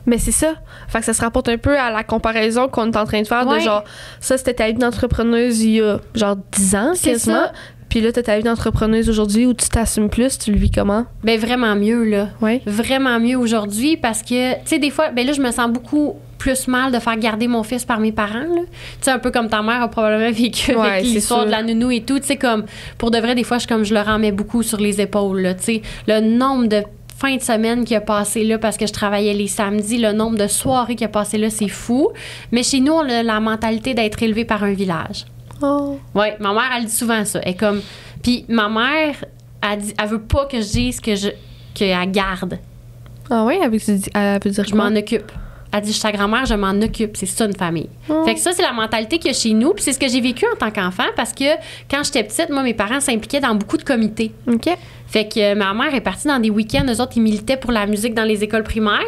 Speaker 2: Mais c'est ça. Fait que ça se rapporte un peu à la comparaison qu'on est en train de faire de genre, ça, c'était ta vie d'entrepreneuse il y a genre 10 ans, quasiment. Puis là, t'as ta vie d'entrepreneuse aujourd'hui où tu t'assumes plus, tu le vis comment?
Speaker 3: Ben vraiment mieux, là.
Speaker 2: Oui.
Speaker 3: Vraiment mieux aujourd'hui parce que, tu sais, des fois, ben là, je me sens beaucoup plus mal de faire garder mon fils par mes parents, là. Tu sais, un peu comme ta mère a probablement vécu avec l'histoire de la nounou et tout. Tu sais, comme, pour de vrai, des fois, je leur en mets beaucoup sur les épaules, là. Tu sais, le nombre de fin de semaine qui a passé là parce que je travaillais les samedis, le nombre de soirées qui a passé là, c'est fou. Mais chez nous, on a la mentalité d'être élevé par un village.
Speaker 2: Oh.
Speaker 3: Oui, ma mère, elle dit souvent ça. Elle est comme... Puis ma mère, elle veut pas que je dise qu'elle garde.
Speaker 2: Ah oui? Elle veut dire
Speaker 3: je m'en occupe. Elle dit, je suis ta grand-mère, je m'en occupe. C'est ça, une famille. Oh. Fait que ça, c'est la mentalité qu'il y a chez nous. Puis c'est ce que j'ai vécu en tant qu'enfant parce que quand j'étais petite, moi, mes parents s'impliquaient dans beaucoup de comités.
Speaker 2: OK.
Speaker 3: Fait que ma mère est partie dans des week-ends. Eux autres, ils militaient pour la musique dans les écoles primaires.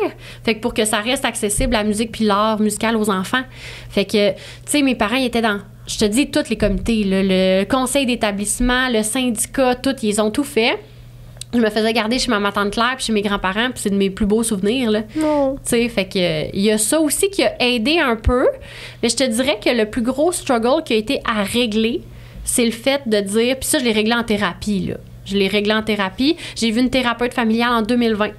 Speaker 3: Fait que pour que ça reste accessible, la musique puis l'art musical aux enfants. Fait que, tu sais, mes parents, ils étaient dans, je te dis, tous les comités. Là, le conseil d'établissement, le syndicat, ils ont tout fait. Je me faisais garder chez ma tante Claire puis chez mes grands-parents, puis c'est de mes plus beaux souvenirs, là.
Speaker 2: Non.
Speaker 3: Tu sais, fait que il y a ça aussi qui a aidé un peu. Mais je te dirais que le plus gros struggle qui a été à régler, c'est le fait de dire... Puis ça, je l'ai réglé en thérapie, là. Je l'ai réglé en thérapie. J'ai vu une thérapeute familiale en 2020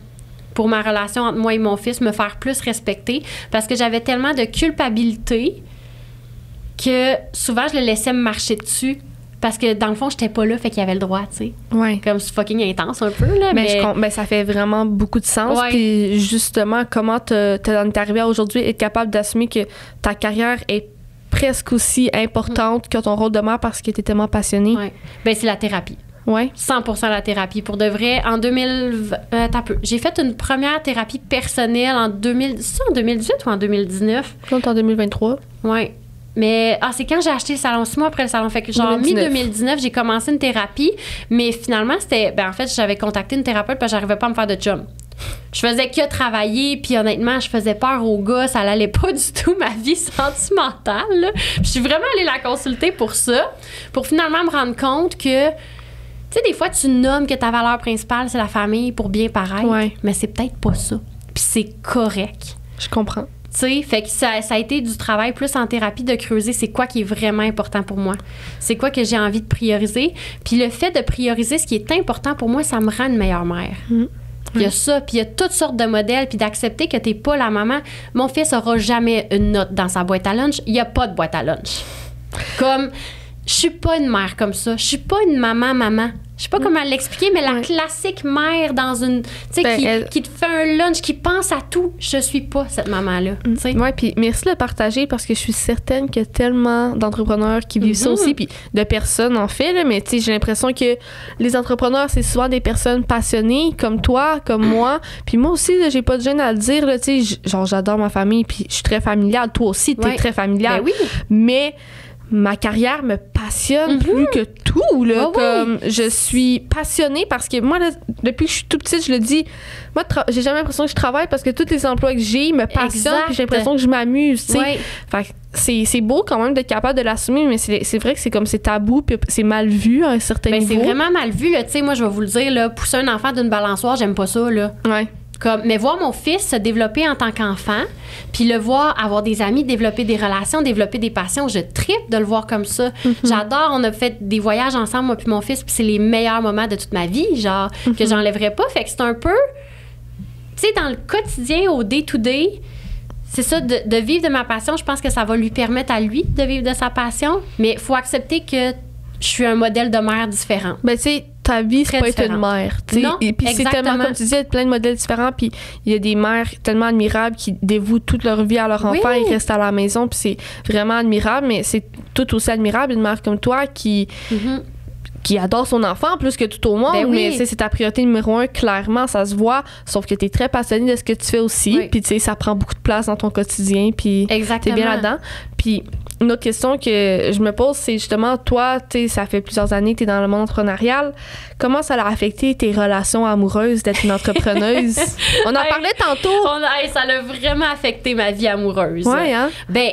Speaker 3: pour ma relation entre moi et mon fils, me faire plus respecter parce que j'avais tellement de culpabilité que souvent, je le laissais me marcher dessus. Parce que dans le fond, j'étais pas là, fait qu'il y avait le droit, tu sais.
Speaker 2: Ouais.
Speaker 3: Comme c'est fucking intense un peu, là.
Speaker 2: Mais ça fait vraiment beaucoup de sens.
Speaker 3: Ouais.
Speaker 2: Puis justement, comment t'es arrivé à aujourd'hui être capable d'assumer que ta carrière est presque aussi importante que ton rôle de mère parce que t'es tellement passionnée?
Speaker 3: Ouais. Ben c'est la thérapie.
Speaker 2: Ouais.
Speaker 3: 100% la thérapie. Pour de vrai, en 2020... j'ai fait une première thérapie personnelle en 2018 ou en 2019?
Speaker 2: Donc en 2023.
Speaker 3: Ouais. Mais c'est quand j'ai acheté le salon, 6 mois après le salon. Fait que genre mi-2019, j'ai commencé une thérapie. Mais finalement, c'était... Ben en fait, j'avais contacté une thérapeute parce que j'arrivais pas à me faire de chum. Je faisais que travailler, puis honnêtement, je faisais peur aux gars. Ça allait pas du tout, ma vie sentimentale, là. Je suis vraiment allée la consulter pour ça. Pour finalement me rendre compte que... Tu sais, des fois, tu nommes que ta valeur principale, c'est la famille pour bien paraître.
Speaker 2: Ouais.
Speaker 3: Mais c'est peut-être pas ça. Puis c'est correct.
Speaker 2: Je comprends.
Speaker 3: Tu sais, fait que ça a été du travail plus en thérapie de creuser c'est quoi qui est vraiment important pour moi. C'est quoi que j'ai envie de prioriser. Puis le fait de prioriser ce qui est important pour moi, ça me rend une meilleure mère. Mmh. Il y a ça, puis il y a toutes sortes de modèles, puis d'accepter que t'es pas la maman. Mon fils aura jamais une note dans sa boîte à lunch. Il y a pas de boîte à lunch. Comme... Je suis pas une mère comme ça. Je suis pas une maman. Je sais pas comment l'expliquer, mais la classique mère dans une... Tu sais, qui te fait un lunch, qui pense à tout. Je suis pas cette maman-là.
Speaker 2: Oui, puis merci de le partager parce que je suis certaine qu'il y a tellement d'entrepreneurs qui vivent ça aussi, puis de personnes en fait, là, mais tu sais, j'ai l'impression que les entrepreneurs, c'est souvent des personnes passionnées comme toi, comme moi. Puis moi aussi, là, j'ai pas de gêne à le dire, là, tu sais, genre j'adore ma famille, puis je suis très familiale. Toi aussi, t'es très familiale.
Speaker 3: Ben oui.
Speaker 2: Mais... ma carrière me passionne plus que tout, là. Comme je suis passionnée parce que moi, là, depuis que je suis toute petite, je le dis, moi, j'ai jamais l'impression que je travaille parce que tous les emplois que j'ai me passionnent puis j'ai l'impression que je m'amuse, tu sais. Fait que c'est beau quand même d'être capable de l'assumer, mais c'est vrai que c'est comme c'est tabou puis c'est mal vu à un certain niveau.
Speaker 3: C'est vraiment mal vu, là. Tu sais, moi, je vais vous le dire, là, pousser un enfant d'une balançoire, j'aime pas ça, là.
Speaker 2: Ouais.
Speaker 3: Mais voir mon fils se développer en tant qu'enfant, puis le voir avoir des amis, développer des relations, développer des passions, je trippe de le voir comme ça. J'adore, on a fait des voyages ensemble, moi puis mon fils, puis c'est les meilleurs moments de toute ma vie, genre, que j'enlèverais pas. Fait que c'est un peu, tu sais, dans le quotidien, au day-to-day, c'est ça, de vivre de ma passion, je pense que ça va lui permettre à lui de vivre de sa passion, mais il faut accepter que je suis un modèle de mère différent.
Speaker 2: Ben, tu sais, ta vie, c'est pas être une mère.
Speaker 3: Non,
Speaker 2: et puis c'est tellement, comme tu disais, plein de modèles différents. Puis il y a des mères tellement admirables qui dévouent toute leur vie à leur enfant. Ils restent à la maison. Puis c'est vraiment admirable. Mais c'est tout aussi admirable, une mère comme toi qui qui adore son enfant plus que tout au monde,
Speaker 3: Ben oui.
Speaker 2: mais tu sais, c'est ta priorité numéro 1, clairement, ça se voit, sauf que tu es très passionné de ce que tu fais aussi,
Speaker 3: Oui.
Speaker 2: puis tu sais, ça prend beaucoup de place dans ton quotidien, puis tu es
Speaker 3: Exactement.
Speaker 2: bien là-dedans. Puis une autre question que je me pose, c'est justement, toi, tu sais, ça fait plusieurs années que tu es dans le monde entrepreneurial, comment ça a affecté tes relations amoureuses d'être une entrepreneuse? On en
Speaker 3: Hey,
Speaker 2: parlait tantôt.
Speaker 3: Ça l'a vraiment affecté ma vie amoureuse.
Speaker 2: Ouais, hein?
Speaker 3: Ben,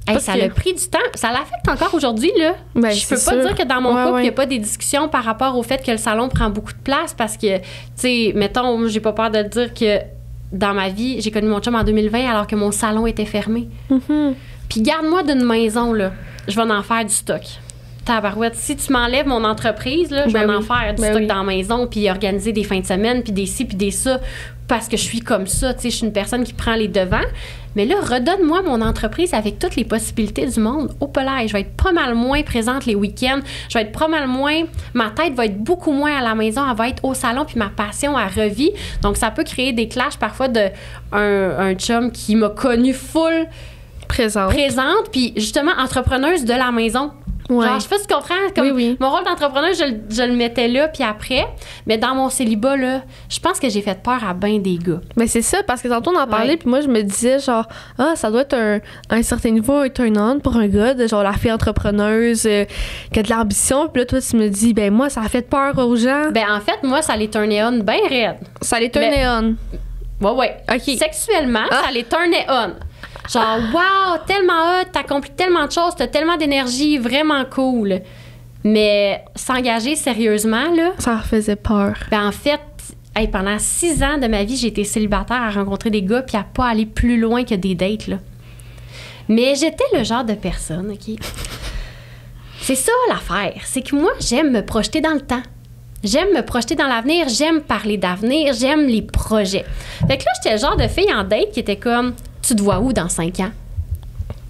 Speaker 2: Parce
Speaker 3: ça
Speaker 2: que-
Speaker 3: a pris du temps. Ça l'affecte encore aujourd'hui, là.
Speaker 2: Ben,
Speaker 3: Je peux
Speaker 2: c'est
Speaker 3: pas
Speaker 2: sûr.
Speaker 3: dire que dans mon
Speaker 2: Ouais,
Speaker 3: couple, il
Speaker 2: ouais.
Speaker 3: n'y a pas des discussions par rapport au fait que le salon prend beaucoup de place parce que, tu sais, mettons, moi, j'ai pas peur de le dire que dans ma vie, j'ai connu mon chum en 2020 alors que mon salon était fermé.
Speaker 2: Mhm.
Speaker 3: Puis garde-moi d'une maison, là. Je vais en faire du stock. Tabarouette, si tu m'enlèves mon entreprise, là, je vais
Speaker 2: Ben
Speaker 3: en
Speaker 2: oui.
Speaker 3: faire du
Speaker 2: Ben
Speaker 3: stock
Speaker 2: oui.
Speaker 3: dans la maison, puis organiser des fins de semaine, puis des ci, puis des ça, parce que je suis comme ça. Tu sais, je suis une personne qui prend les devants. Mais là, redonne-moi mon entreprise avec toutes les possibilités du monde. Au pelail, je vais être pas mal moins présente les week-ends. Je vais être pas mal moins... Ma tête va être beaucoup moins à la maison. Elle va être au salon, puis ma passion, elle revit. Donc, ça peut créer des clashs parfois de un chum qui m'a connue full
Speaker 2: Présente.
Speaker 3: présente, puis justement entrepreneuse de la maison.
Speaker 2: Ouais.
Speaker 3: Genre, je sais pas si tu comprends. Comme
Speaker 2: Oui, oui.
Speaker 3: Mon rôle d'entrepreneur, je le mettais là, puis après. Mais dans mon célibat, là, je pense que j'ai fait peur à bien des gars.
Speaker 2: Mais c'est ça, parce que tantôt on en parlait,
Speaker 3: Ouais.
Speaker 2: puis moi je me disais genre, ça doit être un certain niveau, un turn-on pour un gars, de genre la fille entrepreneuse qui a de l'ambition, puis là toi tu me dis, ben moi ça a fait peur aux gens.
Speaker 3: Ben en fait, moi, ça les turnait on bien raide.
Speaker 2: Ça les turnait on.
Speaker 3: Ouais.
Speaker 2: Ok.
Speaker 3: Sexuellement,
Speaker 2: Ah.
Speaker 3: ça les turnait on. Genre, wow, tellement hot, t'accomplis tellement de choses, t'as tellement d'énergie, vraiment cool. Mais s'engager sérieusement, là,
Speaker 2: Ça leur faisait peur.
Speaker 3: ben en fait, hey, pendant 6 ans de ma vie, j'ai été célibataire à rencontrer des gars puis à pas aller plus loin que des dates, là. Mais j'étais le genre de personne, OK? C'est ça l'affaire. C'est que moi, j'aime me projeter dans le temps. J'aime me projeter dans l'avenir. J'aime parler d'avenir. J'aime les projets. Fait que là, j'étais le genre de fille en date qui était comme, tu te vois où dans 5 ans?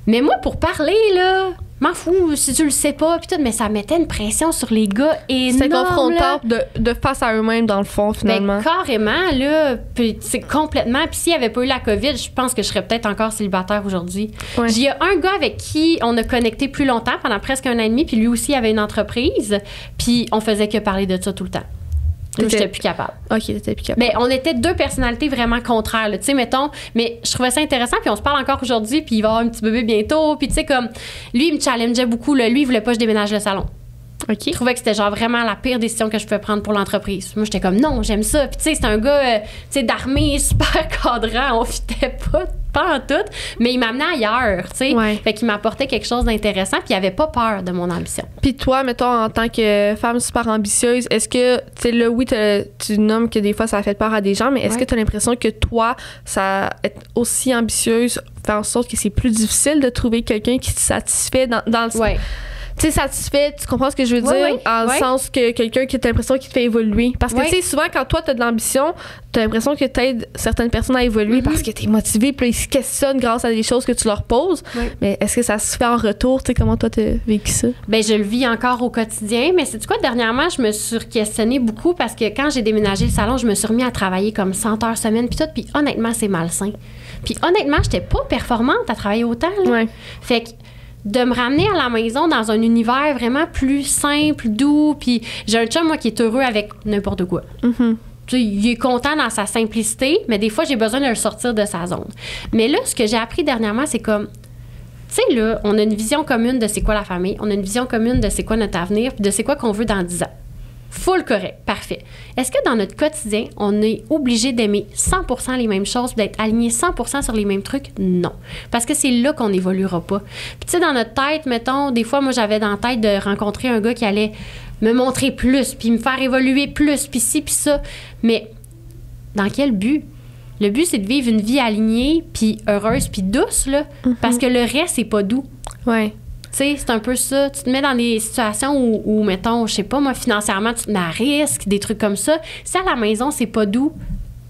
Speaker 3: Mais moi, pour parler, là, m'en fous si tu le sais pas, puis tout, mais ça mettait une pression sur les gars énorme.
Speaker 2: C'était
Speaker 3: là.
Speaker 2: confrontant de face à eux-mêmes dans le fond finalement.
Speaker 3: Ben, carrément, là, puis c'est complètement. Puis s'il n'y avait pas eu la COVID, je pense que je serais peut-être encore célibataire aujourd'hui.
Speaker 2: Ouais.
Speaker 3: Il y a un gars avec qui on a connecté plus longtemps, pendant presque 1 an et demi, puis lui aussi avait une entreprise, puis on faisait que parler de ça tout le temps. Là,
Speaker 2: Ok.
Speaker 3: j'étais plus capable.
Speaker 2: Ok, t'étais plus capable.
Speaker 3: Mais on était 2 personnalités vraiment contraires, là. Tu sais, mettons, mais je trouvais ça intéressant, puis on se parle encore aujourd'hui, puis il va avoir un petit bébé bientôt, puis tu sais, comme, lui, il me challengeait beaucoup, là. Lui, il voulait pas que je déménage le salon.
Speaker 2: Ok.
Speaker 3: Je trouvais que c'était genre vraiment la pire décision que je pouvais prendre pour l'entreprise. Moi, j'étais comme non, j'aime ça. Puis tu sais, c'est un gars, tu sais, d'armée, super cadrant, on fitait pas en tout, mais il m'amenait ailleurs, tu sais.
Speaker 2: Ouais.
Speaker 3: Fait qu'il m'apportait quelque chose d'intéressant, puis il avait pas peur de mon ambition.
Speaker 2: Puis toi, mettons, en tant que femme super ambitieuse, est-ce que, tu sais, là, oui, tu nommes que des fois, ça a fait peur à des gens, mais est-ce
Speaker 3: Ouais.
Speaker 2: que tu as l'impression que toi, ça être aussi ambitieuse fait en sorte que c'est plus difficile de trouver quelqu'un qui te satisfait dans le
Speaker 3: Ouais.
Speaker 2: tu sais, satisfait, tu comprends ce que je veux dire?
Speaker 3: Ouais, ouais,
Speaker 2: En le
Speaker 3: ouais.
Speaker 2: sens que quelqu'un qui a l'impression qu'il te fait évoluer. Parce que,
Speaker 3: Ouais.
Speaker 2: tu sais, souvent, quand toi, t'as de l'ambition, t'as l'impression que t'aides certaines personnes à évoluer parce que t'es motivé, puis là, ils se questionnent grâce à des choses que tu leur poses.
Speaker 3: Ouais.
Speaker 2: Mais est-ce que ça se fait en retour? Tu sais, comment toi, t'as vécu ça?
Speaker 3: Ben je le vis encore au quotidien, mais c'est quoi, dernièrement, je me suis questionnée beaucoup parce que quand j'ai déménagé le salon, je me suis remis à travailler comme 100 heures semaine, puis tout, puis honnêtement, c'est malsain. Puis honnêtement, j'étais pas performante à travailler autant, là.
Speaker 2: Ouais.
Speaker 3: Fait que de me ramener à la maison dans un univers vraiment plus simple, doux, puis j'ai un chum, moi, qui est heureux avec n'importe quoi.
Speaker 2: Mhm.
Speaker 3: Tu sais, il est content dans sa simplicité, mais des fois, j'ai besoin de le sortir de sa zone. Mais là, ce que j'ai appris dernièrement, c'est comme, tu sais, là, on a une vision commune de c'est quoi la famille, on a une vision commune de c'est quoi notre avenir, puis de c'est quoi qu'on veut dans 10 ans. Full correct, parfait. Est-ce que dans notre quotidien, on est obligé d'aimer 100% les mêmes choses, d'être aligné 100% sur les mêmes trucs? Non. Parce que c'est là qu'on n'évoluera pas. Puis tu sais, dans notre tête, mettons, des fois, moi, j'avais dans la tête de rencontrer un gars qui allait me montrer plus, puis me faire évoluer plus, puis ci, puis ça. Mais dans quel but? Le but, c'est de vivre une vie alignée, puis heureuse, puis douce, là. Parce que le reste, c'est pas doux.
Speaker 2: Ouais.
Speaker 3: Tu sais, c'est un peu ça. Tu te mets dans des situations où, mettons, je sais pas, moi, financièrement, tu te mets à risque, des trucs comme ça. Si à la maison, c'est pas doux,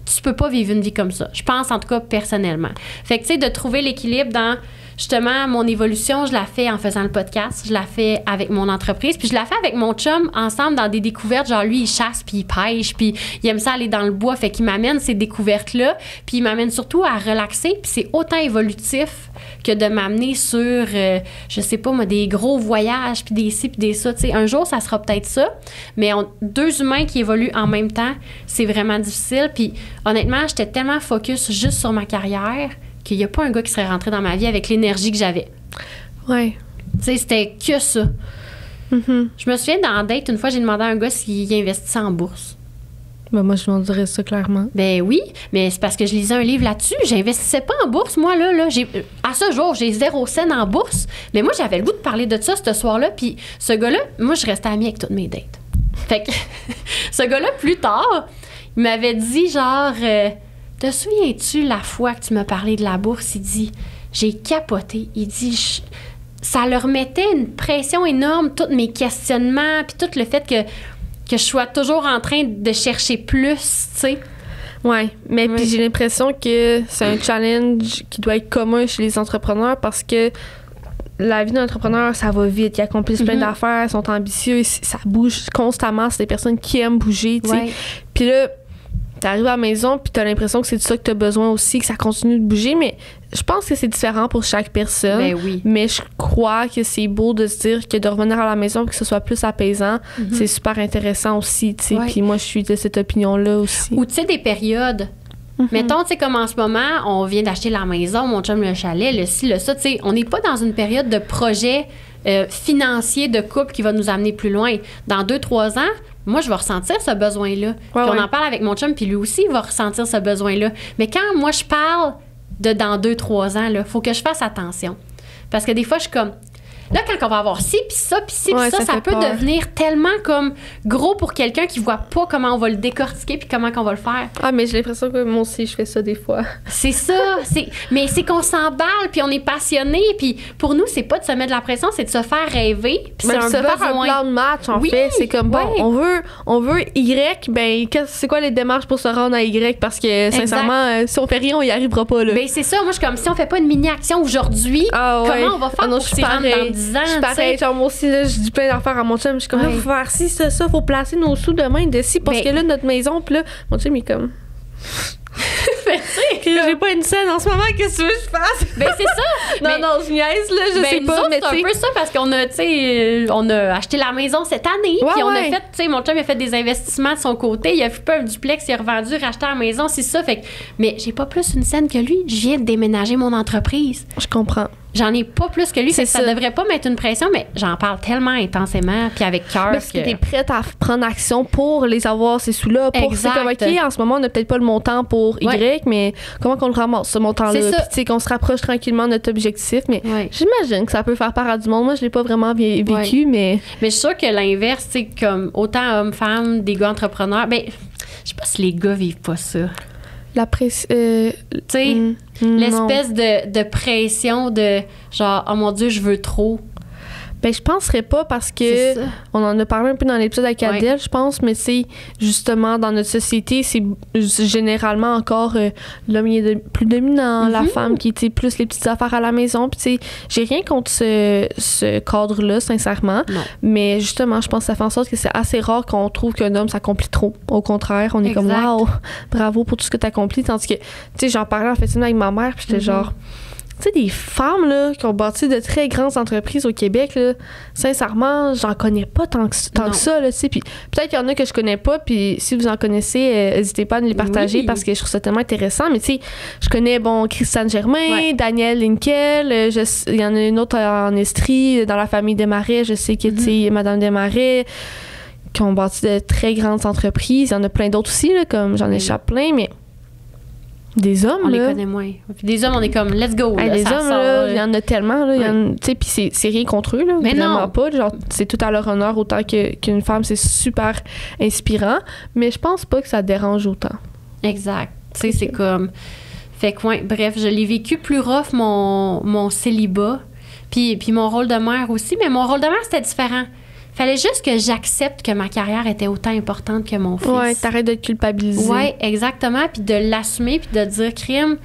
Speaker 3: tu peux pas vivre une vie comme ça. Je pense, en tout cas, personnellement. Fait que, tu sais, de trouver l'équilibre dans justement, mon évolution, je la fais en faisant le podcast, je la fais avec mon entreprise, puis je la fais avec mon chum ensemble dans des découvertes. Genre, lui, il chasse, puis il pêche, puis il aime ça aller dans le bois, fait qu'il m'amène ces découvertes-là, puis il m'amène surtout à relaxer, puis c'est autant évolutif que de m'amener sur, je sais pas moi, des gros voyages, puis des ci, puis des ça. Tu sais, un jour, ça sera peut-être ça, mais deux humains qui évoluent en même temps, c'est vraiment difficile. Puis honnêtement, j'étais tellement focus juste sur ma carrière qu'il n'y a pas un gars qui serait rentré dans ma vie avec l'énergie que j'avais.
Speaker 2: Ouais.
Speaker 3: Tu sais, c'était que ça.
Speaker 2: Mm-hmm.
Speaker 3: Je me souviens, dans Date, une fois, j'ai demandé à un gars s'il investissait en bourse.
Speaker 2: Ben, moi, je m'en dirais ça clairement.
Speaker 3: Ben oui, mais c'est parce que je lisais un livre là-dessus. J'investissais pas en bourse, moi, là. À ce jour, j'ai 0 cent en bourse. Mais moi, j'avais le goût de parler de ça ce soir-là. Puis ce gars-là, moi, je restais amie avec toutes mes dates. Fait que ce gars-là, plus tard, il m'avait dit genre, te souviens-tu la fois que tu m'as parlé de la bourse? Il dit, j'ai capoté. Il dit, ça leur mettait une pression énorme, tous mes questionnements, puis tout le fait que je sois toujours en train de chercher plus, tu sais.
Speaker 2: Ouais, mais puis j'ai l'impression que c'est un challenge qui doit être commun chez les entrepreneurs parce que la vie d'un entrepreneur, ça va vite. Ils accomplissent plein d'affaires, ils sont ambitieux, ça bouge constamment. C'est des personnes qui aiment bouger, tu sais.
Speaker 3: Ouais.
Speaker 2: Puis là, t'arrives à la maison, puis t'as l'impression que c'est de ça que t'as besoin aussi, que ça continue de bouger, mais je pense que c'est différent pour chaque personne.
Speaker 3: Ben oui.
Speaker 2: Mais je crois que c'est beau de se dire que de revenir à la maison, que ce soit plus apaisant, c'est super intéressant aussi, tu sais.
Speaker 3: Ouais.
Speaker 2: Puis moi, je suis de cette opinion-là aussi.
Speaker 3: Ou tu sais, des périodes. Mettons, tu sais, comme en ce moment, on vient d'acheter la maison, mon chum le chalet, le ci, le ça, tu sais, on n'est pas dans une période de projet financier de couple qui va nous amener plus loin. Dans 2-3 ans, moi, je vais ressentir ce besoin-là.
Speaker 2: Ouais,
Speaker 3: puis on en parle avec mon chum, puis lui aussi, il va ressentir ce besoin-là. Mais quand moi, je parle de dans 2-3 ans, il faut que je fasse attention. Parce que des fois, je suis comme... Là, quand on va avoir ci, puis ça, puis ci, puis ça peut devenir tellement comme gros pour quelqu'un qui voit pas comment on va le décortiquer puis comment on va le faire.
Speaker 2: Ah, mais j'ai l'impression que moi aussi, je fais ça des fois.
Speaker 3: C'est ça. Mais c'est qu'on s'emballe, puis on est passionné, puis pour nous, c'est pas de se mettre de la pression, c'est de se faire rêver, puis c'est un besoin.
Speaker 2: Faire un plan de match, en fait. C'est comme, bon, on veut Y, ben, c'est quoi les démarches pour se rendre à Y? Parce que, sincèrement, si on fait rien, on y arrivera pas, là.
Speaker 3: Ben, c'est ça. Moi, je suis comme, si on fait pas une mini-action aujourd'hui, comment on va faire pour s'y rendre dans 10 ans?
Speaker 2: Je suis pareil, genre moi aussi, là, je dis plein d'affaires à mon chum. Je suis comme, là, faut faire ci, ça, faut placer nos sous demain de ci, parce que là, notre maison, puis là, mon chum, il est comme... j'ai pas une scène en ce moment, qu'est-ce que tu veux que je fasse?
Speaker 3: Ben, c'est ça.
Speaker 2: non, je niaise, là, je sais pas.
Speaker 3: Mais c'est un peu ça parce qu'on a, tu sais, on a acheté la maison cette année. Puis on a fait, tu sais, mon chum a fait des investissements de son côté. Il a fait un duplex, il a revendu, racheté la maison, c'est ça. Fait que, mais j'ai pas plus une scène que lui. Je viens de déménager mon entreprise.
Speaker 2: Je comprends.
Speaker 3: J'en ai pas plus que lui. Ça devrait pas mettre une pression, mais j'en parle tellement intensément puis avec cœur.
Speaker 2: Parce que t'es prête à prendre action pour les avoir, ces sous-là. Pour c'est comme, OK, en ce moment, on n'a peut-être pas le montant pour Y, mais comment qu'on le ramasse, ce montant-là? Puis, tu sais, qu'on se rapproche tranquillement de notre objectif. Mais j'imagine que ça peut faire part à du monde. Moi, je l'ai pas vraiment vécu, mais...
Speaker 3: Mais je suis sûre que l'inverse, tu sais, comme autant hommes-femmes, des gars entrepreneurs, ben, je sais pas si les gars vivent pas ça.
Speaker 2: La pression...
Speaker 3: tu sais, l'espèce de pression de genre, oh mon Dieu, je veux trop.
Speaker 2: Ben, je penserais pas parce que on en a parlé un peu dans l'épisode avec Adèle, je pense, mais c'est justement dans notre société, c'est généralement encore l'homme il est plus dominant, la femme qui était plus les petites affaires à la maison. Puis tu sais, j'ai rien contre ce cadre-là, sincèrement. Non. Mais justement, je pense que ça fait en sorte que c'est assez rare qu'on trouve qu'un homme s'accomplit trop. Au contraire, on est comme waouh, bravo pour tout ce que tu accomplis. Tandis que, tu sais, j'en parlais en fait avec ma mère, puis j'étais genre. Tu sais, des femmes là, qui ont bâti de très grandes entreprises au Québec, là, sincèrement, j'en connais pas tant que ça. Là, puis peut-être qu'il y en a que je connais pas, puis si vous en connaissez, n'hésitez pas à nous les partager parce que je trouve ça tellement intéressant. Mais tu sais, je connais, Christiane Germain, Danielle Linkel, il y en a une autre en Estrie, dans la famille Desmarais, je sais que, tu sais, Madame Desmarais, qui ont bâti de très grandes entreprises. Il y en a plein d'autres aussi, là, comme j'en échappe plein, mais... Des hommes,
Speaker 3: on
Speaker 2: là.
Speaker 3: les connaît moins. Puis des hommes, on est comme, let's go.
Speaker 2: Hey,
Speaker 3: là,
Speaker 2: les
Speaker 3: ça
Speaker 2: hommes,
Speaker 3: sort,
Speaker 2: là, il y en a tellement. Là, tu sais, puis c'est rien contre eux, là.
Speaker 3: Mais
Speaker 2: vraiment
Speaker 3: non.
Speaker 2: pas. Genre, c'est tout à leur honneur autant qu'une femme. C'est super inspirant. Mais je pense pas que ça dérange autant.
Speaker 3: Exact. Tu sais, c'est comme... Fait que, bref, je l'ai vécu plus rough, mon célibat. Puis mon rôle de mère aussi. Mais mon rôle de mère, c'était différent. Fallait juste que j'accepte que ma carrière était autant importante que mon fils.
Speaker 2: Ouais, t'arrêtes de te culpabiliser.
Speaker 3: Ouais, exactement. Puis de l'assumer, puis de dire, crime,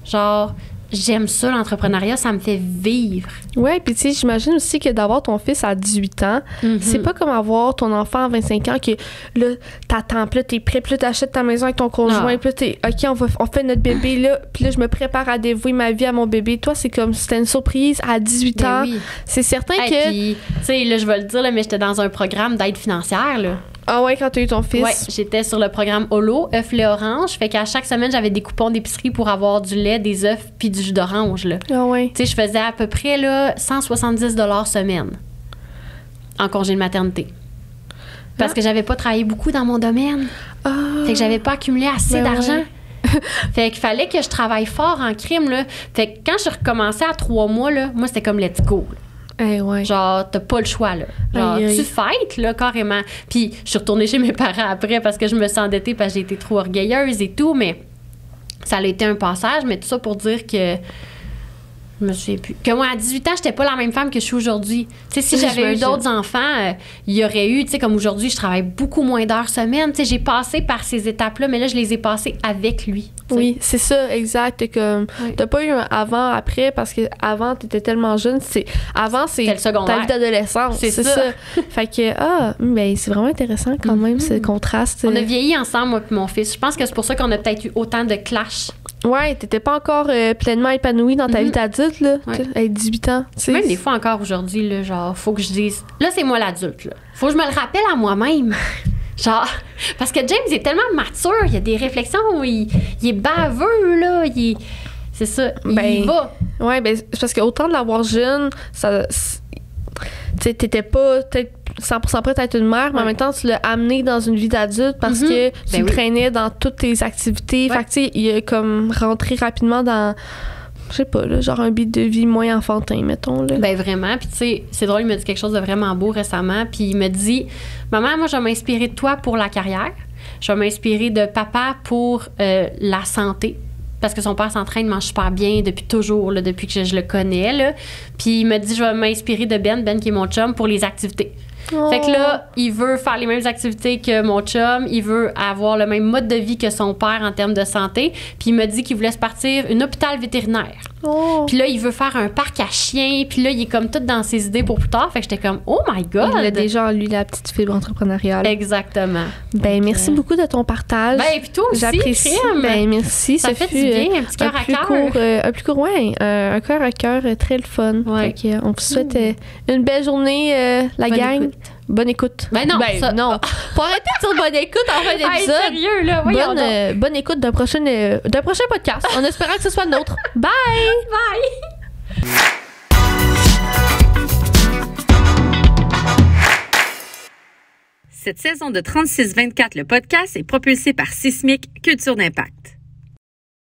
Speaker 3: genre, j'aime ça, l'entrepreneuriat, ça me fait vivre.
Speaker 2: Ouais, puis tu sais, j'imagine aussi que d'avoir ton fils à 18 ans, c'est pas comme avoir ton enfant à 25 ans que là, t'attends, puis là, t'es prêt, puis là, t'achètes ta maison avec ton conjoint, puis là, t'es OK, on fait notre bébé, là, puis là, je me prépare à dévouer ma vie à mon bébé. Toi, c'est comme, c'était une surprise à 18 ans.
Speaker 3: Oui.
Speaker 2: C'est certain que...
Speaker 3: Puis, tu sais, là, je vais le dire, là, mais j'étais dans un programme d'aide financière, là.
Speaker 2: Ah ouais, quand t'as eu ton fils?
Speaker 3: Ouais, j'étais sur le programme Holo, œufs lait orange. Fait qu'à chaque semaine, j'avais des coupons d'épicerie pour avoir du lait, des œufs puis du jus d'orange, là.
Speaker 2: Ah ouais.
Speaker 3: Tu sais, je faisais à peu près, là, 170 $ semaine en congé de maternité. Parce que j'avais pas travaillé beaucoup dans mon domaine.
Speaker 2: Ah.
Speaker 3: Fait que j'avais pas accumulé assez d'argent.
Speaker 2: Ouais.
Speaker 3: Fait qu'il fallait que je travaille fort en crime, là. Fait que quand je recommençais à 3 mois, là, moi, c'était comme let's go, là.
Speaker 2: Ouais.
Speaker 3: Genre, t'as pas le choix, là. Genre,
Speaker 2: aïe.
Speaker 3: tu fêtes, là, carrément. Puis, je suis retournée chez mes parents après parce que je me suis endettée parce que j'ai été trop orgueilleuse et tout, mais ça a été un passage. Mais tout ça pour dire que je me souviens plus. Que moi, à 18 ans, j'étais pas la même femme que je suis aujourd'hui. Tu sais, si j'avais eu d'autres enfants, il y aurait eu, tu sais, comme aujourd'hui, je travaille beaucoup moins d'heures semaine. Tu sais, j'ai passé par ces étapes-là, mais là, je les ai passées avec lui. T'sais.
Speaker 2: Oui, c'est ça, exact. Comme, t'as pas eu un avant-après parce que avant t'étais tellement jeune. Avant, c'est
Speaker 3: le secondaire.
Speaker 2: ta vie d'adolescence. C'est ça. Fait que, ben, c'est vraiment intéressant quand même, ce contraste.
Speaker 3: On a vieilli ensemble, moi et mon fils. Je pense que c'est pour ça qu'on a peut-être eu autant de clash.
Speaker 2: Ouais, t'étais pas encore pleinement épanouie dans ta vie d'adulte, là. Ouais. 18 ans. T'sais.
Speaker 3: Même des fois encore aujourd'hui, là, genre, faut que je dise. Là, c'est moi l'adulte, là. Faut que je me le rappelle à moi-même. Genre, parce que James est tellement mature, il y a des réflexions, il est baveux, là, c'est ça, il va.
Speaker 2: Ouais, ben, c'est parce qu'autant de l'avoir jeune, ça, t'étais pas peut-être 100% prête à être une mère, mais en même temps, tu l'as amené dans une vie d'adulte parce que tu le traînais dans toutes tes activités. Fait que, tu sais, il a comme rentré rapidement dans... Je sais pas, là, genre un beat de vie moins enfantin, mettons. Là.
Speaker 3: Ben vraiment. Puis tu sais, c'est drôle, il m'a dit quelque chose de vraiment beau récemment. Puis il me dit, maman, moi, je vais m'inspirer de toi pour la carrière. Je vais m'inspirer de papa pour la santé. Parce que son père s'entraîne, mange super bien depuis toujours, là, depuis que je le connais. Là. Puis il me dit, je vais m'inspirer de Ben qui est mon chum, pour les activités. Oh. Fait que là, il veut faire les mêmes activités que mon chum, il veut avoir le même mode de vie que son père en termes de santé, puis il me dit qu'il voulait se partir un hôpital vétérinaire. Oh. Puis là, il veut faire un parc à chiens, puis là, il est comme tout dans ses idées pour plus tard. Fait que j'étais comme, oh my God!
Speaker 2: Il a déjà, lui, la petite fibre entrepreneuriale.
Speaker 3: Exactement.
Speaker 2: Ben, merci beaucoup de ton partage.
Speaker 3: Ben, puis toi aussi,
Speaker 2: j'apprécie.
Speaker 3: Crème.
Speaker 2: Ben, merci.
Speaker 3: Ça fait du bien, un petit cœur à cœur.
Speaker 2: Un plus court, ouais. Un cœur à cœur très le fun.
Speaker 3: Ouais.
Speaker 2: Fait que, on vous souhaite une belle journée, la gang.
Speaker 3: Écoute.
Speaker 2: Bonne écoute.
Speaker 3: Ben non,
Speaker 2: ça... non. Pour arrêter de dire bonne écoute en fin d'épisode.
Speaker 3: Hey, sérieux, là.
Speaker 2: Bonne écoute d'un prochain podcast, en espérant que ce soit le nôtre. Bye!
Speaker 3: Bye!
Speaker 1: Cette saison de 36-24, le podcast, est propulsé par Sismic Culture d'Impact.